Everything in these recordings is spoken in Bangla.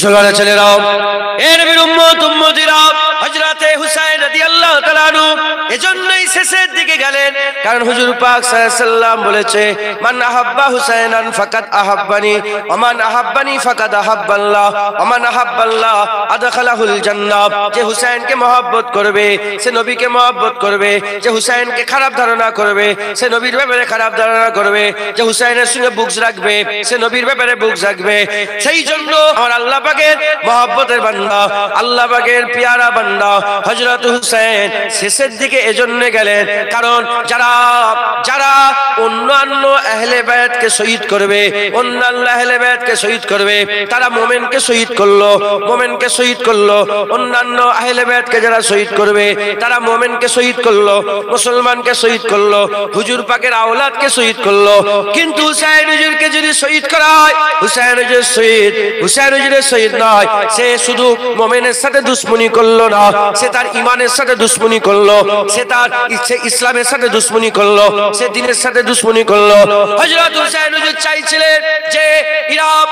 মুসলমানের ছেলেরাও, এর নবীর উম্মত উম্মতিরা, হযরতে হুসাইন রাদিয়াল্লাহু তাআলা আনহু এজন্যই শেষের দিকে গেলেন, কারণ হুজুর পাক সাল্লাল্লাহু আলাইহি সাল্লাম বলেছে, মান আহাব্বা হুসাইনান ফাকাদ আহাব্বানি ওয়া মান আহাব্বানি ফাকাদ আহাব্বাল্লাহ ওয়া মান আহাব্বাল্লাহ আদখালাহুল জান্নাহ। যে হুসাইনকে মহব্বত করবে সে নবীকে মহব্বত করবে, যে হুসাইনকে খারাপ ধারণা করবে সে নবীর ব্যাপারে খারাপ ধারণা করবে, যে হুসাইনের সঙ্গে বুগজ রাখবে সে নবীর ব্যাপারে বুগজ রাখবে। সেই জন্য আমার আল্লাহ পাকের মহব্বতের বান্দা, আল্লাহ পাকের পিয়ারা বান্দা হযরত হুসাইন শেষের দিকে এজন্য গেলেন, কারণ যারা যারা অন্যান্য আহলে বায়াতকে শহীদ করবে, অন্যান্য আহলে বায়াতকে শহীদ করবে, তারা মোমেনকে শহীদ করলো, মোমেনকে শহীদ করলো। অন্যান্য আহলে বায়াতকে যারা শহীদ করবে তারা মোমেনকে শহীদ করলো, মুসলমানকে শহীদ করলো, হুজুর পাকের আওলাদকে শহীদ করলো। কিন্তু হুসাইন হুজুরকে যদি শহীদ করা হয়, হুসাইন হুজুর শহীদ, হুসাইন হুজুরের শহীদ নয়, সে শুধু মোমেনের সাথে দুশমনি করলো না, সে তার ইমানের সাথে দুশমনি করলো, সে তার ইসলামের সাথে দুশমনি করলো, সে দ্বীনের সাথে দুশমনি করলো। হযরত হুসাইন হুজুর চাইছিলেন যে ইরাম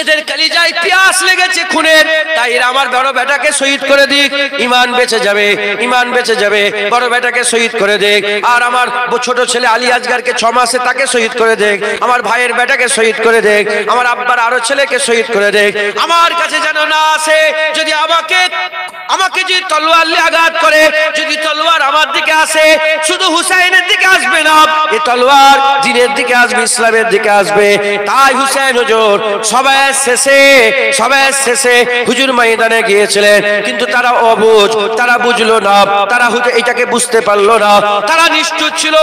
এদের কলিজায় পিয়াস লেগেছে খুনের, তাই এরা আমার বড় বেটাকে শহীদ করে দিক, ঈমান বেঁচে যাবে, ঈমান বেঁচে যাবে, বড় বেটাকে শহীদ করে দেখ। আর আমার ছোট ছেলে আলী আসগারকে 6 মাসে তাকে শহীদ করে দেখ, আমার ভাইয়ের বেটাকে শহীদ করে দেখ, আমার আব্বার আরো ছেলেকে শহীদ করে দেখ। আমার কাছে যেন না আসে, যদি আমাকে যদি তলোয়ার দিয়ে আঘাত করে, যদি তলোয়ার আমার দিকে আসে, শুধু হুসাইনের দিকে আসবে না, এই তলোয়ার দ্বীনের দিকে আসবে, ইসলামের দিকে আসবে। তাই হুসাইন হুজুর সবাই শেষে হুজুর ময়দানে গিয়েছিলেন, কিন্তু তারা অবুঝ, তারা বুঝলো না, তারা এটাকে বুঝতে পারলো না, তারা নিষ্ঠুর ছিল।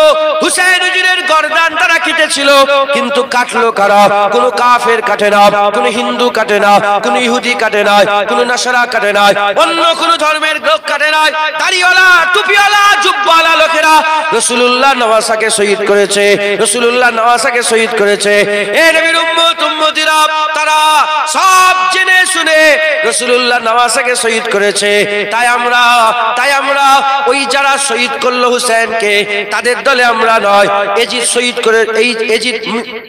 হুসাইন হুজুরের গর্দান তারা কেটেছিল, কিন্তু কাটলো কারা? কোনো কাফের কাটে না, কোনো হিন্দু কাটে না, কোনো ইহুদি কাটে না, কোনো নাসারা কাটে না, অন্য কোনো ধর্মের লোক কাটে না। দাড়িওয়ালা, টুপিওয়ালা, জুব্বাওয়ালা লোকেরা রাসূলুল্লাহ নওয়াসাকে শহীদ করেছে, রাসূলুল্লাহ নওয়াসাকে শহীদ করেছে। এ নবীর উম্মত উম্মতিরা, তারা সব জেনে শুনে রাসূলুল্লাহ নওয়াসাকে শহীদ করেছে। তাই আমরা ওই যারা শহীদ করলো হুসাইনকে, তাদের দলে আমরা নয়। এজিদ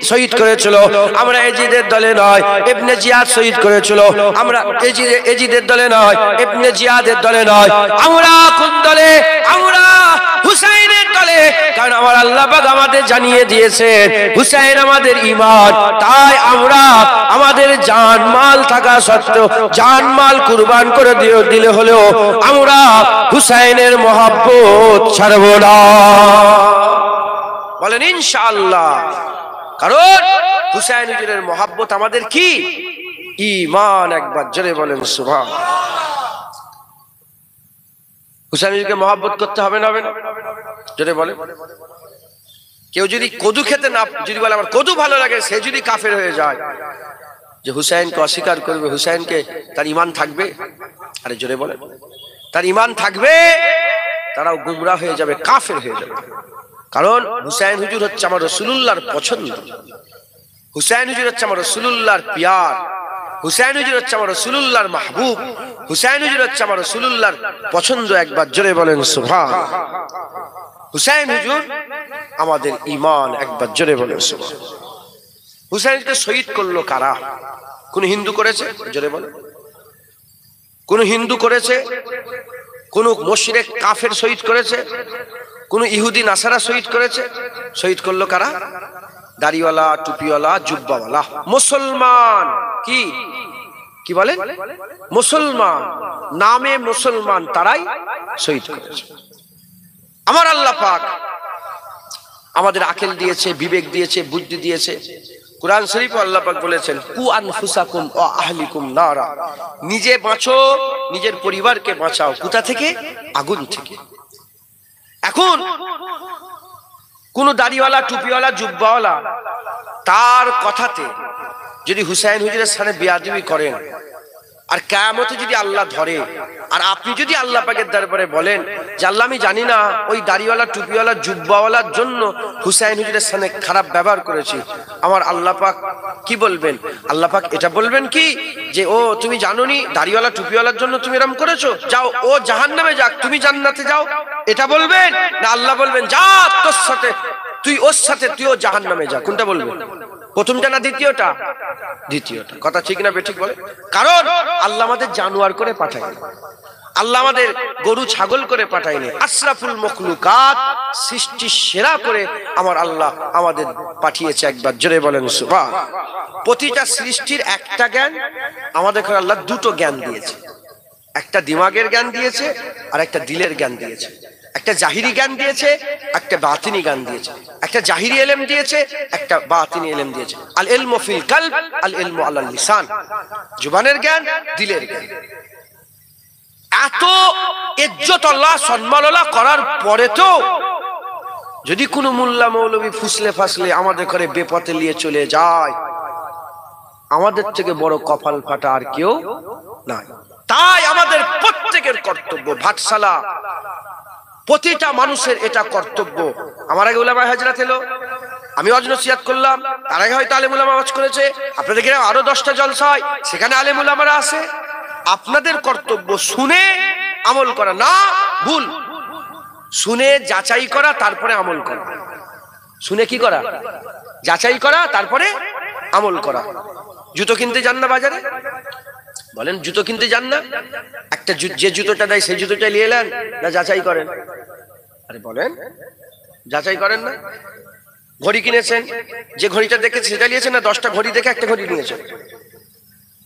শহীদ করেছিল, আমরা এজিদের দলে নয়। ইবনে জিয়াদ শহীদ করেছিল, আমরা এজিদের দলে নয়, ইবনে জিয়াদের দলে নয়। আমরা কোন দলে? আমরা হুসাইনের দলে, কারণ আমার আল্লাহ পাক আমাদের জানিয়ে দিয়েছেন হুসাইন আমাদের ঈমান। তাই আমরা আমাদের জান মাল থাকা সত্ত্বেও, জান মাল কুরবান করে দিলে হলেও আমরা হুসাইনের মহব্বত ছাড়ব না। বলেন ইনশাআল্লাহ। কারণ হুসাইন হুজুরের মহব্বত আমাদের কি? ঈমান। একবার জোরে বলেন সুবহানাল্লাহ। হুসাইন হুজুরকে মহব্বত করতে হবে না? জোরে বলেন। কেউ যদি কদু খেতে না, যদি বলে আমার কদু ভালো লাগে, সে যদি কাফের হয়ে যায়, যে হুসাইনকে অস্বীকার করবে, হুসাইনকে, তার ঈমান থাকবে? আরে জোরে বলেন, তার ঈমান থাকবে? তারাও গুমরাহ হয়ে যাবে, কাফের হয়ে যাবে। কারণ হুসাইন হুজুর হচ্ছে আমার রাসূলুল্লাহর পছন্দ, হুসাইন হুজুর হচ্ছে আমার রাসূলুল্লাহর পিয়ার, হুসাইন হুজুর হচ্ছে আমার রাসূলুল্লাহর মাহবুব, হুসাইন হুজুর হচ্ছে আমার রাসূলুল্লাহর পছন্দ। একবার জোরে বলেন সুবহানাল্লাহ। হুসাইন হুজুর আমাদের ঈমান। একবার জোরে বলেন সুবহানাল্লাহ। হুসাইনকে শহীদ করলো কারা? কোন হিন্দু করেছে? জোরে বলেন। কোন হিন্দু করেছে? কোন মুশরিক কাফের শহীদ করেছে? কোন ইহুদি নাসারা শহীদ করেছে? শহীদ করলো কারা? দাড়িওয়ালা, টুপিওয়ালা, জুব্বাওয়ালা মুসলমান। কি বলে? মুসলমান, নামে মুসলমান, তারাই শহীদ করেছে। আমার আল্লাহ পাক আমাদের আকল দিয়েছে, বিবেক দিয়েছে, বুদ্ধি দিয়েছে। কুরআন শরীফে আল্লাহ পাক বলেছেন, কু আনফুসাকুম ওয়া আহলিকুম নারা, নিজে বাঁচো, নিজের পরিবারকে বাঁচাও। কোথা থেকে? আগুন থেকে। এখন কোন দাড়িওয়ালা, টুপিওয়ালা, জুব্বাওয়ালা তার কথাতে যদি হুসাইন হুজুরের সামনে বেয়াদবি করেন, আর কিয়ামতে যদি আল্লাহ ধরে, আর আপনি যদি আল্লাহ পাকের দরবারে বলেন যে আল্লাহ আমি জানি না ওই দাড়িওয়ালা, টুপিওয়ালা, জুব্বাওয়ালার জন্য হুসাইন হুজুরের সামনে খারাপ ব্যবহার করেছি, আমার আল্লাহ পাক কি বলবেন? আল্লাহ পাক এটা বলবেন কি যে ও তুমি জানোনি দাড়িওয়ালা, টুপিওয়ালার জন্য তুমি এরকম করেছো, যাও ও জাহান্নামে যাক, তুমি জান্নাতে যাও? এটা বলবেন? না আল্লাহ বলবেন যা তোর সাথে, তুই ওর সাথে, তুইও জাহান্নামে যা? কোনটা বলবেন? প্রথমটা না দ্বিতীয়টা? দ্বিতীয়টা। কথা ঠিক না বেঠিক বলে? কারণ আল্লাহ আমাদের জানোয়ার করে পাঠায়, আল্লাহ আমাদের গরু ছাগল করে পাঠায়নি, আশরাফুল মখলুকাত সৃষ্টির সেরা করে আমার আল্লাহ আমাদের পাঠিয়েছে। একবার জোরে বলেন সুবহান। প্রতিটা সৃষ্টির একটা জ্ঞান, আমাদের আল্লাহ দুটো জ্ঞান দিয়েছে, একটা দিমাগের জ্ঞান দিয়েছে আর একটা দিলের জ্ঞান দিয়েছে। একটা জাহিরি জ্ঞান দিয়েছে, একটা বাতিনি জ্ঞান দিয়েছে। একটা জাহিরি ইলম দিয়েছে, একটা বাতিনি ইলম দিয়েছে। আল ইলমু ফিল কলব, আল ইলমু আলাল লিসান। জবানের জ্ঞান, দিলের জ্ঞান। এত ইজ্জত আল্লাহ সম্মান আল্লাহ করার পরে তো যদি কোনো মোল্লা মৌলবী ফুসলে ফাসলে আমাদের ঘরে বেপথে নিয়ে চলে যায়, আমাদের থেকে বড় কপাল ফাটা আর কেউ নাই। তাই আমাদের প্রত্যেকের কর্তব্য, ভাটশালা প্রতিটা মানুষের এটা কর্তব্য। আমার আগে উলামা হাজরাত এলো, আমি ওয়াজ নসিহত করলাম, তার আগে হয়তো আলেম উলামা ওয়াজ করেছে, আপনাদের গ্রামে আরো 10টা জলসা হয়, সেখানে আলেম উলামারা আছে। আপনাদের কর্তব্য শুনে আমল করা, না ভুল, শুনে যাচাই করা তারপরে আমল করা। শুনে কি করা? যাচাই করা তারপরে আমল করা। জুতো কিনতে যান না বাজারে? বলেন, জুতো কিনতে যান না? একটা যে জুতোটা দেয় সেই জুতোটা নিয়ে এলেন না যাচাই করেন? আরে বলেন, যাচাই করেন না? ঘড়ি কিনেছেন, যে ঘড়িটা দেখে সেটা নিয়েছেন না 10টা ঘড়ি দেখে একটা ঘড়ি নিয়েছেন?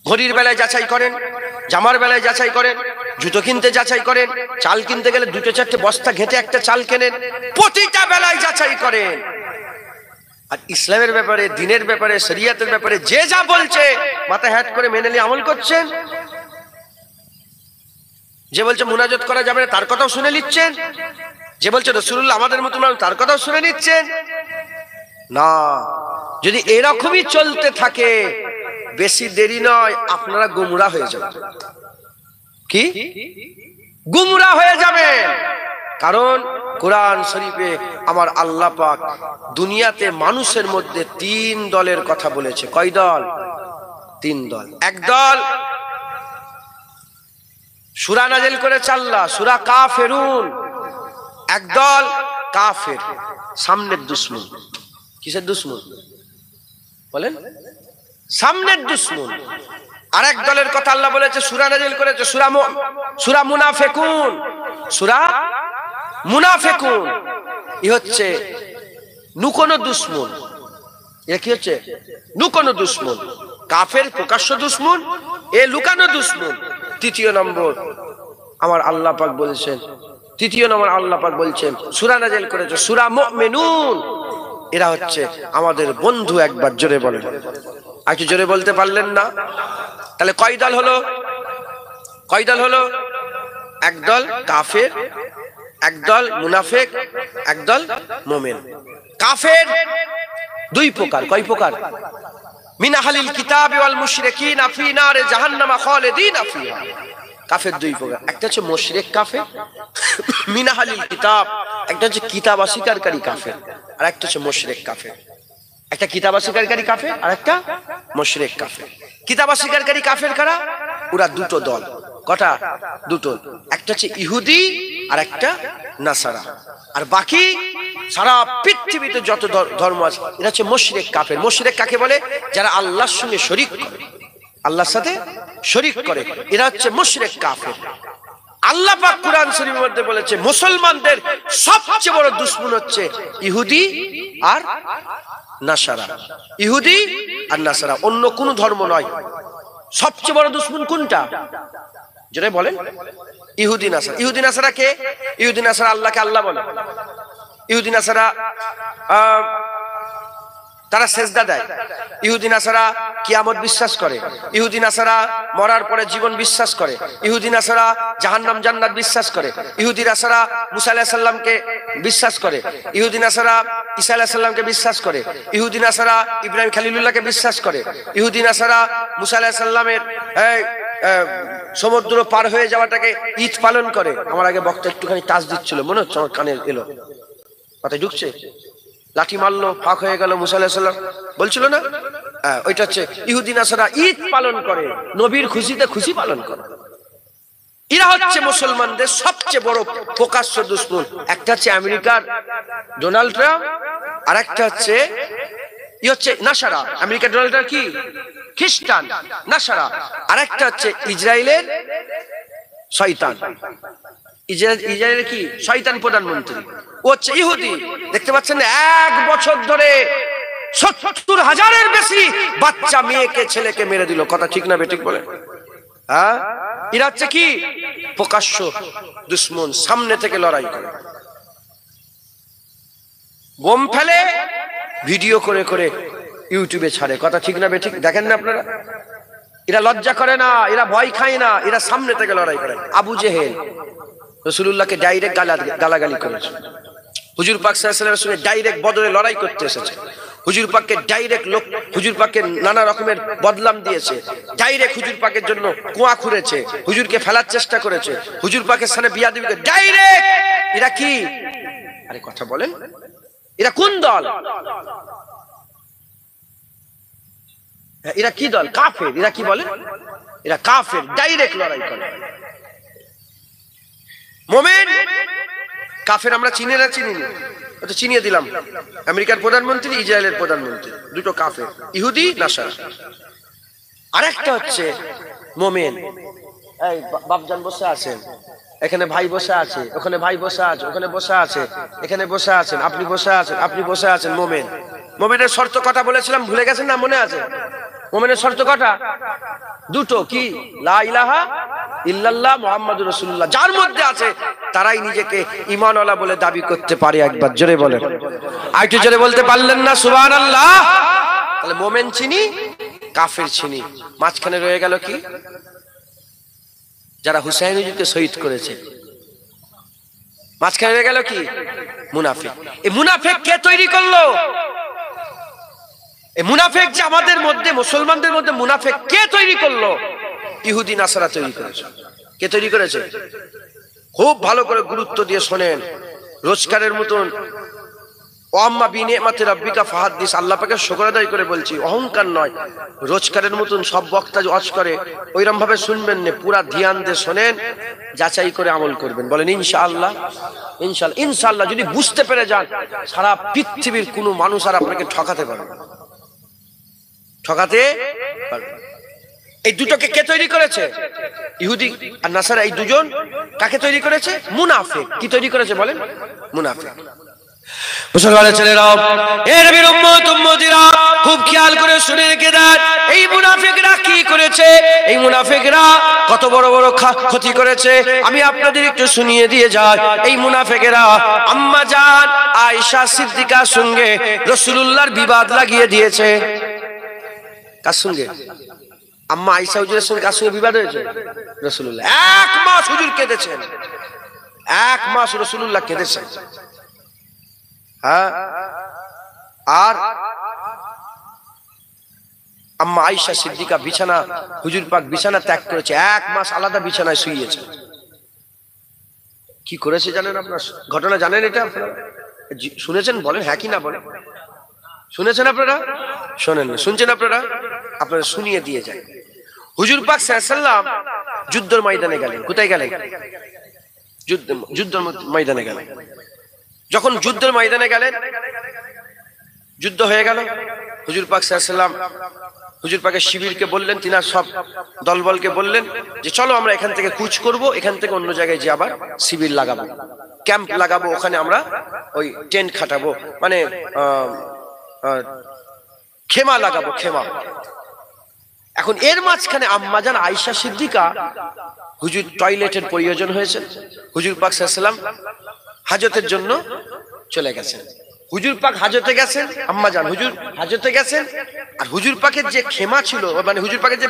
ঘড়ির বেলায় যাচাই করেন, জামার বেলায় যাচাই করেন, জুতো কিনতে যাচাই করেন, চাল কিনতে গেলে 2-4টে বস্তা ঘেটে একটা চাল কেনেন, প্রতিটা বেলায় যাচাই করেন। আর ইসলামের ব্যাপারে, দ্বীনের ব্যাপারে, শরিয়তের ব্যাপারে যে যা বলছে মাথায় হ্যাট করে মেনে নিয়ে আমল করছেন। যে বলছে মুনাজাত করা যাবে না তার কথাও শুনে নিচ্ছেন, যে বলছে রাসূলুল্লাহ আমাদের মতো মানুষ তার কথাও শুনে নিচ্ছেন। না, যদি এরকমই চলতে থাকে বেশি দেরি নয়, আপনারা গুমরা হয়ে যাবেন। কি গুমরা হয়ে যাবে? কারণ কোরআন শরীফে আমার আল্লাহ পাক দুনিয়াতে মানুষের মধ্যে 3 দলের কথা বলেছে। কয় দল? 3 দল। এক দল সূরা নাজিল করেছে আল্লাহ, সূরা কাফিরুন। একদল কাফের, সামনের দুশমন। কিসের দুশমন বলেন? সামনের দুশমন। আরেক দলের কথা আল্লাহ বলেছে, সূরা নাজিল করেছে, সূরা মুনাফিকুন। সূরা মুনাফিকুন ই হচ্ছে লুকোনো দুশমন। এ কি হচ্ছে? লুকোনো দুশমন। কাফের প্রকাশ্য দুশমন, এ লুকানো দুশমন। তৃতীয় নম্বর আমার আল্লাহ পাক বলেছেন, তৃতীয় নম্বর আল্লাহ পাক বলছেন সূরা নাজিল করেছে সূরা মুমিনুন। এরা হচ্ছে আমাদের বন্ধু। একবার জোরে বলেন। আর কি জোরে বলতে পারলেন না? তাহলে কয় দল হলো? কয় দল হলো? একদল কাফের, একদল মুনাফিক, একদল মুমিন। কাফের 2 প্রকার। কয় প্রকার? মিন আহলিল কিতাবি ওয়াল মুশরিকিনা ফি নারে জাহান্নামা খালিদিনা ফিহা। কাফের 2 প্রকার। একটা হচ্ছে মুশরিক কাফের, মিন আহলিল কিতাব, একটা হচ্ছে কিতাব অস্বীকারী কাফের, আর একটা হচ্ছে মুশরিক কাফের। একটা কিতাব অস্বীকারী কাফের আর একটা মুশরিক কাফের। কিতাব অস্বীকারী কাফের কারা? ওরা 2টো দল। কটা? 2টো। একটা হচ্ছে ইহুদি আর একটা নাসারা। আর বাকি সারা পৃথিবীতে যত ধর্ম আছে এরা হচ্ছে মুশরিক কাফের। মুশরিক কাকে বলে? যারা আল্লাহর সঙ্গে শরীক করে, আল্লাহর সাথে শরীক করে, এরা হচ্ছে মুশরিক কাফের। আল্লাহ পাক কুরআন শরীফের মধ্যে বলেছে মুসলমানদের সবচেয়ে বড় দুশমন হচ্ছে ইহুদি আর নাসারা। ইহুদি আর নাসারা, অন্য কোন ধর্ম নয়। সবচেয়ে বড় দুশমন কোনটা? জোরে বলেন। ইহুদি নাসারা। ইহুদি নাসারা কে? ইহুদি নাসারা আল্লাহকে আল্লাহ বলে। ইহুদি নাসারা তারা সেজদা দেয়। ইহুদি নাসারা কিয়ামত বিশ্বাস করে। ইহুদি নাসারা মরার পরে জীবন বিশ্বাস করে। ইহুদি নাসারা জাহান্নাম জান্নাত বিশ্বাস করে। ইহুদি নাসারা মুসা আলাইহিস সালামকে বিশ্বাস করে। ইহুদি নাসারা ঈসা আলাইহিস সালামকে বিশ্বাস করে। ইহুদি নাসারা ইব্রাহিম খলিলুল্লাহকে বিশ্বাস করে। ইহুদি নাসারা মুসা আলাইহিস সালামের সমুদ্র পার হয়ে যাওয়াটাকে ঈদ পালন করে। আমার আগে বক্তা একটুখানি টাচ দিচ্ছিল, মনে হচ্ছে আমার কানে এলো, কথায় ঢুকছে। লাঠি মারলো, ফাঁক হয়ে গেল, মুসা আলাইহিস সালাম বলছিল না? ওইটা হচ্ছে ইহুদি নাসারা ঈদ পালন করে, নবীর খুশিতে খুশি পালন করে। এরা হচ্ছে মুসলমানদের সবচেয়ে বড় প্রকাশ্য দুশমন। একটা হচ্ছে আমেরিকার ডোনাল্ড ট্রাম্প, আর একটা হচ্ছে হচ্ছে নাসারা, আমেরিকা ডোনাল্ড ট্রাম্প কি খ্রিস্টান নাসারা, আরেকটা হচ্ছে ইসরায়েলের শয়তান। ইসরায়েলের কি শয়তান প্রধানমন্ত্রী, ও হচ্ছে ইহুদি। দেখতে পাচ্ছেন 1 বছর ধরে 70,000-এর বেশি বাচ্চা মেয়েকে ছেলেকে মেরে দিল। কথা ঠিক না বেঠিক বলে? হ্যাঁ, এরা হচ্ছে কি প্রকাশ্য দুশ্মন, সামনে থেকে লড়াই করে, বোম ফেলে ভিডিও করে করে ইউটিউবে ছাড়ে। কথা ঠিক না বেঠিক? দেখেন না আপনারা? এরা লজ্জা করে না, এরা ভয় খায় না, এরা সামনে থেকে লড়াই করে। আবু জেহেল রাসূলুল্লাহকে ডাইরেক্ট গালাগালি করেছে, হুজুর পাক সাল্লাল্লাহু আলাইহি ওয়াসাল্লামের সঙ্গে ডাইরেক্ট বদরে লড়াই করতে এসেছে, হুজুর পাককে ডাইরেক্ট হুজুর পাককে নানা রকমের বদলাম দিয়েছে, ডাইরেক্ট হুজুর পাকের জন্য কুয়া খুঁড়েছে, হুজুরকে ফেলার চেষ্টা করেছে, হুজুর পাকের সামনে বিয়াদবি করে ডাইরেক্ট। এরা কি, আরে কথা বলেন, এরা কোন দল? এরা কি দল? কাফের। এরা কি বলে? এরা কাফের, ডাইরেক্ট লড়াই করে। মোমেন কাফের আমরা চিনি না, চিনি না, ওটা চিনিয়ে দিলাম। আমেরিকার প্রধানমন্ত্রী, ইসরায়েলের প্রধানমন্ত্রী, দুটো কাফের, ইহুদি নাসারা। আরেকটা হচ্ছে মোমেন। এই বাপজান বসে আছেন, এখানে ভাই বসে আছে, ওখানে ভাই বসে আছে, ওখানে বসে আছে, এখানে বসে আছেন, আপনি বসে আছেন, আপনি বসে আছেন। মোমেন, মোমেনের শর্ত কথা বলেছিলাম, ভুলে গেছেন না? মনে আছে? মোমেনের শর্ত কটা? দুটো। কি? লা ইলাহা ইল্লাল্লাহ মুহাম্মাদুর রাসূলুল্লাহ। যার মধ্যে আছে তারাই নিজেকে ঈমানওয়ালা বলে দাবি করতে পারে। একবার জোরে বলেন। আরেকটু জোরে বলতে পারলেন না সুবহানাল্লাহ? তাহলে মোমেন চিনি, কাফের চিনি, মাঝখানে রয়ে গেল কি? যারা হুসাইন হুজুরকে শহীদ করেছে, মাঝখানে রয়ে গেল কি? মুনাফিক। এই মুনাফিক কে তৈরি করলো? এই মুনাফিক যে আমাদের মধ্যে, মুসলমানদের মধ্যে মুনাফিক কে তৈরি করলো? ইহুদি নাসারা তৈরি করেছে। কে তৈরি করেছে? খুব ভালো করে গুরুত্ব দিয়ে শোনেন। রোজকারের মতন ওয়াম্মা বিনিমাতি রাব্বিকা ফাহাদ্দিস, আল্লাহ পাকের শুকর আদায় করে বলছি, অহংকার নয়। রোজকারের মতন সব বক্তা ওয়াজ করে ওইরকম ভাবে শুনবেন না, পুরা ধ্যান দিয়ে শোনেন, যাচাই করে আমল করবেন। বলেন ইনশাআল্লাহ। ইনশাআল্লাহ। ইনশাআল্লাহ যদি বুঝতে পেরে যান, সারা পৃথিবীর কোনো মানুষ আর আপনাকে ঠকাতে পারবে না, ঠকাতে পারবে। এই দুটোকে কে তৈরি করেছে? ইহুদি আর নাসারা। এই দুজন কাকে তৈরি করেছে? মুনাফিক। কি তৈরি করেছে বলেন? মুনাফিক। মুসলমানের ছেলেরা, এ নবীর উম্মত উম্মতিরা, খুব খেয়াল করে শুনে রেখে দেন, এই মুনাফিকরা কি করেছে, এই মুনাফিকরা কত বড় বড় ক্ষতি করেছে আমি আপনাদের একটু শুনিয়ে দিয়ে যাই। এই মুনাফিকেরা আম্মা জান আয়েশা সিদ্দিকার সঙ্গে রাসূলুল্লাহর বিবাদ লাগিয়ে দিয়েছে। কার সঙ্গে? আম্মা আয়েশা হুজুরের সঙ্গে কার সঙ্গে বিবাদ হয়েছে? রাসূলুল্লাহ। 1 মাস হুজুর কেঁদেছেন, 1 মাস রাসূলুল্লাহ কেঁদেছেন। হ্যাঁ, আর আম্মা আয়েশা সিদ্দিকা বিছানা, হুজুর পাক বিছানা ত্যাগ করেছে, 1 মাস আলাদা বিছানায় শুয়েছে। কি করেছে জানেন আপনারা? ঘটনা জানেন এটা? আপনারা শুনেছেন? বলেন হ্যাঁ কি না বলেন। শুনেছেন আপনারা? শোনেন না? শুনছেন আপনারা? আপনারা শুনিয়ে দিয়ে যায়। হুজুর পাক সাল্লাল্লাহু আলাইহি ওয়াসাল্লাম যুদ্ধের ময়দানে গেলেন। কোথায় গেলেন? যুদ্ধের ময়দানে গেলেন। যখন যুদ্ধের ময়দানে গেলেন, যুদ্ধ হয়ে গেল, হুজুর পাক সাল্লাল্লাহু আলাইহি ওয়াসাল্লাম হুজুর পাকের শিবিরকে বললেন, তিনার সব দলবলকে বললেন যে চলো আমরা এখান থেকে কুচ করব, এখান থেকে অন্য জায়গায় যে আবার শিবির লাগাবো, ক্যাম্প লাগাবো, ওখানে আমরা ওই টেন্ট খাটাবো, মানে খেমা লাগাবো, খেমা। এখন এর মাঝখানে আম্মাজান আয়েশা সিদ্দিকা, হুজুর টয়লেটের প্রয়োজন হয়েছে, হুজুর পাক সাল্লাল্লাহু আলাইহি ওয়াসাল্লাম হাজতের জন্য চলে গেছেন। হুজুর পাক হাজতে গেছেন, আম্মাজান হুজুর হাজতে গেছেন, আর হুজুর পাকের যে খেমা ছিল, মানে হুজুর পাকের যে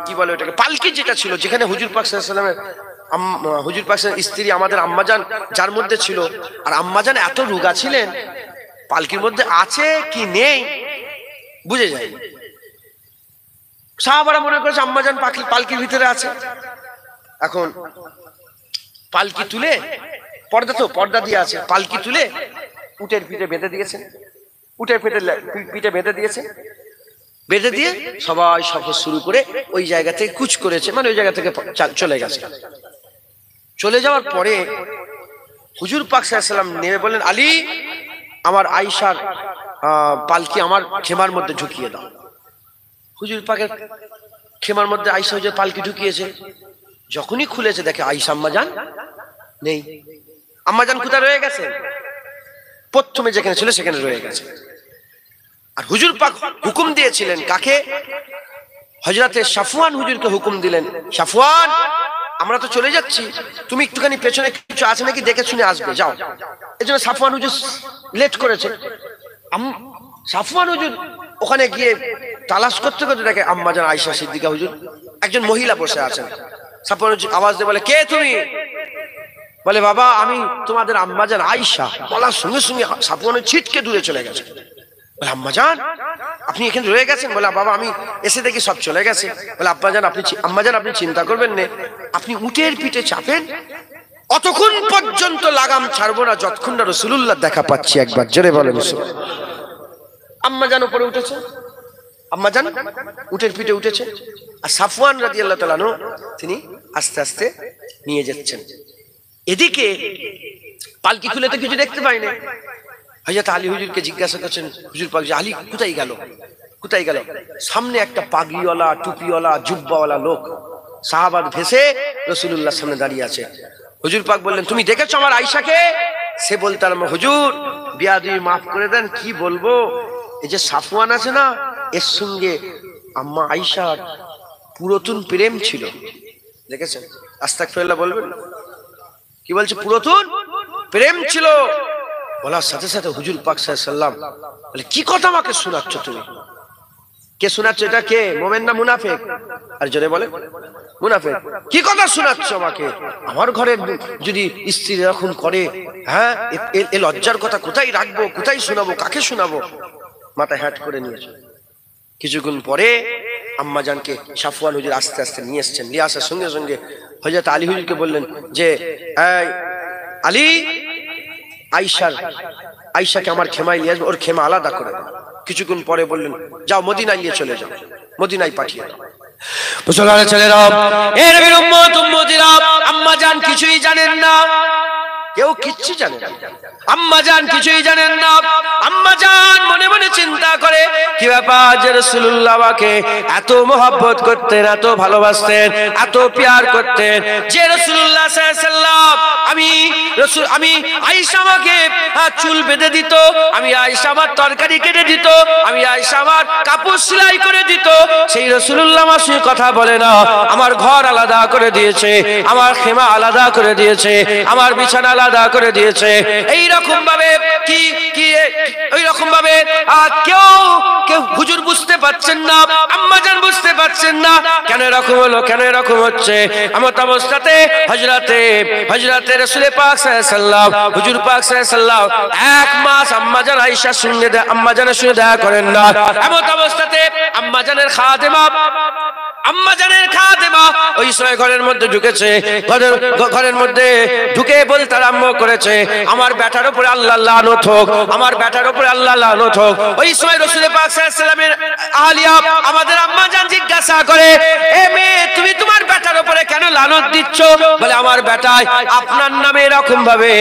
কি বলে ওটাকে, পালকি যেটা ছিল, যেখানে হুজুর পাক সাল্লাল্লাহু আলাইহি ওয়াসাল্লামের হুজুর পাক স্ত্রী আমাদের আম্মাজান যার মধ্যে ছিল, আর আম্মাজান এত রোগা ছিলেন, পালকির মধ্যে আছে কি নেই বুঝে যায়। সাহাবারা মনে করেছে আম্মাজান পালকির ভিতরে আছে। এখন পালকি তুলে, পর্দা তো পর্দা দিয়ে আছে, পালকি তুলে উটের পিঠে বেঁধে দিয়েছেন, উটের পিঠে বেঁধে দিয়েছে, বেঁধে দিয়ে সবাই সফর শুরু করে ওই জায়গা থেকে কুচ করেছে, মানে ওই জায়গা থেকে চলে গেছে। চলে যাওয়ার পরে হুজুর পাক সাল্লাল্লাহু আলাইহি ওয়াসাল্লাম নেমে বললেন, আলী, আমার আয়েশার পালকি আমার খেমার মধ্যে ঢুকিয়ে দাও। হুজুর পাকের খেমার মধ্যে আয়েশা হুজুর পালকি ঢুকিয়েছে। যখনই খুলেছে দেখে আয়েশা আম্মাজান নেই। আম্মাজান কোথায় রয়ে গেছে? প্রথমে যেখানে ছিল সেখানে রয়ে গেছে। আর হুজুর পাক হুকুম দিয়েছিলেন কাকে? হযরতে সাফওয়ান হুজুরকে হুকুম দিলেন, সাফওয়ান আমরা তো চলে যাচ্ছি, তুমি একটুখানি পেছনে কিছু আছে নাকি দেখে শুনে আসবে, যাও। এজন্য সাফওয়ান হুজুর লেট করেছে। সাফওয়ান হুজুর ওখানে গিয়ে তালাশ করতে করতে দেখে আম্মাজান আয়েশা সিদ্দিকা হুজুর একজন মহিলা বসে আছেন। সাফওয়ান হুজুর আওয়াজ দিয়ে বলে, কে তুমি? বলে, বাবা আমি তোমাদের আম্মাজান আয়েশা। বলার সঙ্গে সঙ্গে সাফওয়ান ছিটকে দূরে চলে গেছে। বলে, আম্মাজান আপনি এখানে রয়ে গেছেন? বলে, বাবা আমি এসে দেখি সব চলে গেছে। বলে, আম্মাজান আপনি চিন্তা করবেন না, আপনি উটের পিঠে চাপেন, অতক্ষণ পর্যন্ত লাগাম ছাড়বো না যতক্ষণ না রাসূলুল্লাহ দেখা পাচ্ছি। একবার জোরে বলেন। আম্মাজান উপরে উঠেছে, আম্মাজান উটের পিঠে উঠেছে, আর সাফওয়ান রাদিয়াল্লাহু তাআলা আনহু তিনি আস্তে আস্তে নিয়ে যাচ্ছেন। এদিকে পালকি খুলে তো কিছু দেখতে পাই না। হযরত আলী হুজুরকে জিজ্ঞাসা করছেন, হুজুর পাক যে আলী কোথায় গেল, কোথায় গেল? সামনে একটা পাগড়িওয়ালা টুপিওয়ালা জুব্বাওয়ালা লোক সাহাবাত ভেসে রাসূলুল্লাহর সামনে দাঁড়িয়ে আছে। হুজুর পাক বললেন, তুমি দেখেছো আমার আয়েশাকে? সে বলতে আরম্ভ, হুজুর বিয়াদবি মাফ করে দেন, কি বলবো, এই যে সাফওয়ান আছে না, এর সঙ্গে আম্মা আয়েশার পুরাতন প্রেম ছিল। দেখেছেন? আস্তাগফিরুল্লাহ বলবেন। কি বলছে? পুরাতন প্রেম ছিল। বলার সাথে সাথে হুজুর পাক সাল্লাল্লাহু আলাইহি ওয়াসাল্লাম বলে, কি কথা আমাকে শোনাচ্ছ তুমি? কে শোনাচ্ছ? এটা কে, মুমিন না মুনাফিক? আর জোরে বলে, মুনাফিক। কি কথা শোনাচ্ছ আমাকে? আমার ঘরে যদি স্ত্রী এরকম করে, হ্যাঁ এ লজ্জার কথা কোথায় রাখবো, কোথায় শোনাবো, কাকে শোনাবো? মাথা হ্যাট করে নিয়েছে। কিছুক্ষণ পরে আম্মাজানকে সাফওয়ান হুজুর আস্তে আস্তে নিয়ে এসছেন। নিয়ে আসার সঙ্গে সঙ্গে হযরত আলী হুজুরকে বললেন যে, আলী আয়েশাকে আমার খেমায় নিয়ে আসবে, ওর খেমা আলাদা করে দাও। কিছুক্ষণ পরে বললেন, যাও মদিনায় নিয়ে চলে যাও, মদিনায় পাঠিয়ে দাও। মুসলমানের ছেলেরা, এ নবীর উম্মত উম্মতিরা, আম্মাজান কিছুই জানেন না, কেউ কিচ্ছু জানে না। আম্মাজান কিছুই জানেন না। আম্মাজান মনে মনে চিন্তা করে, কি ব্যাপার যে রাসূলুল্লাহ আমাকে এত মহব্বত করতেন, এত ভালোবাসতেন, এত প্যার করতেন, যে রাসূলুল্লাহ সাল্লাল্লাহু আলাইহি ওয়াসাল্লাম আমি আয়েশা আমাকে চুল বেঁধে দিত, আমি আয়েশা আমার তরকারি কেটে দিত, আমি আয়েশা আমার কাপড় সেলাই করে দিত, সেই রাসূলুল্লাহ আমার সঙ্গে কথা বলে না, আমার ঘর আলাদা করে দিয়েছে, আমার খেমা আলাদা করে দিয়েছে, আমার বিছানা আলাদা করে দিয়েছে। এই রকম ভাবে ওই রকম ভাবে কেউ হুজুর বুঝতে পারছেন না, আম্মাজান বুঝতে পারছেন না, কেন এরকম হলো, কেন এরকম হচ্ছে। এমত অবস্থাতে হযরতে রাসূল পাক সাল্লাল্লাহু আলাইহি ওয়াসাল্লাম, হুজুর পাক সাল্লাল্লাহু আলাইহি ওয়াসাল্লাম 1 মাস আম্মাজান আয়েশার সঙ্গে আম্মাজানের সঙ্গে দেখা করেন না। এমত অবস্থাতে আম্মাজানের খাদেমা ওই সময় ঘরের মধ্যে ঢুকেছে। ঘরের মধ্যে ঢুকে বলতে আরম্ভ করেছে, আমার বেটার উপরে আল্লাহ লানত হোক, আমার বেটার উপরে আল্লাহ লানত হোক। ওই সময় রাসূল পাক সাল্লাল্লাহু আলাইহি ওয়াসাল্লামের আহলিয়া আমাদের আম্মাজান জিজ্ঞাসা করে, এ মেয়ে তুমি তোমার বেটার উপরে কেন লানত দিচ্ছ? বলে, আমার বেটায় আপনার নামে এরকম ভাবে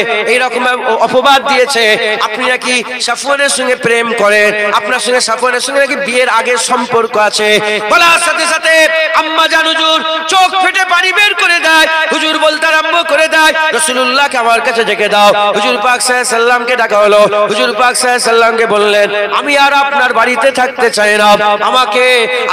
অপবাদ দিয়েছে, আপনি নাকি সাফওয়ানের সঙ্গে প্রেম করেন, আপনার সঙ্গে সাফওয়ানের সঙ্গে নাকি বিয়ের আগের সম্পর্ক আছে। বলার সাথে সাথে আম্মাজান হুজুর চোখ ফেটে পানি বের করে দেয়। হুজুর বলতে আরম্ভ করে দেয়, রাসূলুল্লাহকে আমার কাছে ডেকে দাও। হুজুর পাক সাল্লাল্লাহু আলাইহি ওয়াসাল্লামকে ডাকা হলো। হুজুর পাক সাল্লাল্লাহু আলাইহি ওয়াসাল্লামকে বললেন, আমি আর আপনার বাড়িতে থাকতে চাই না, আমাকে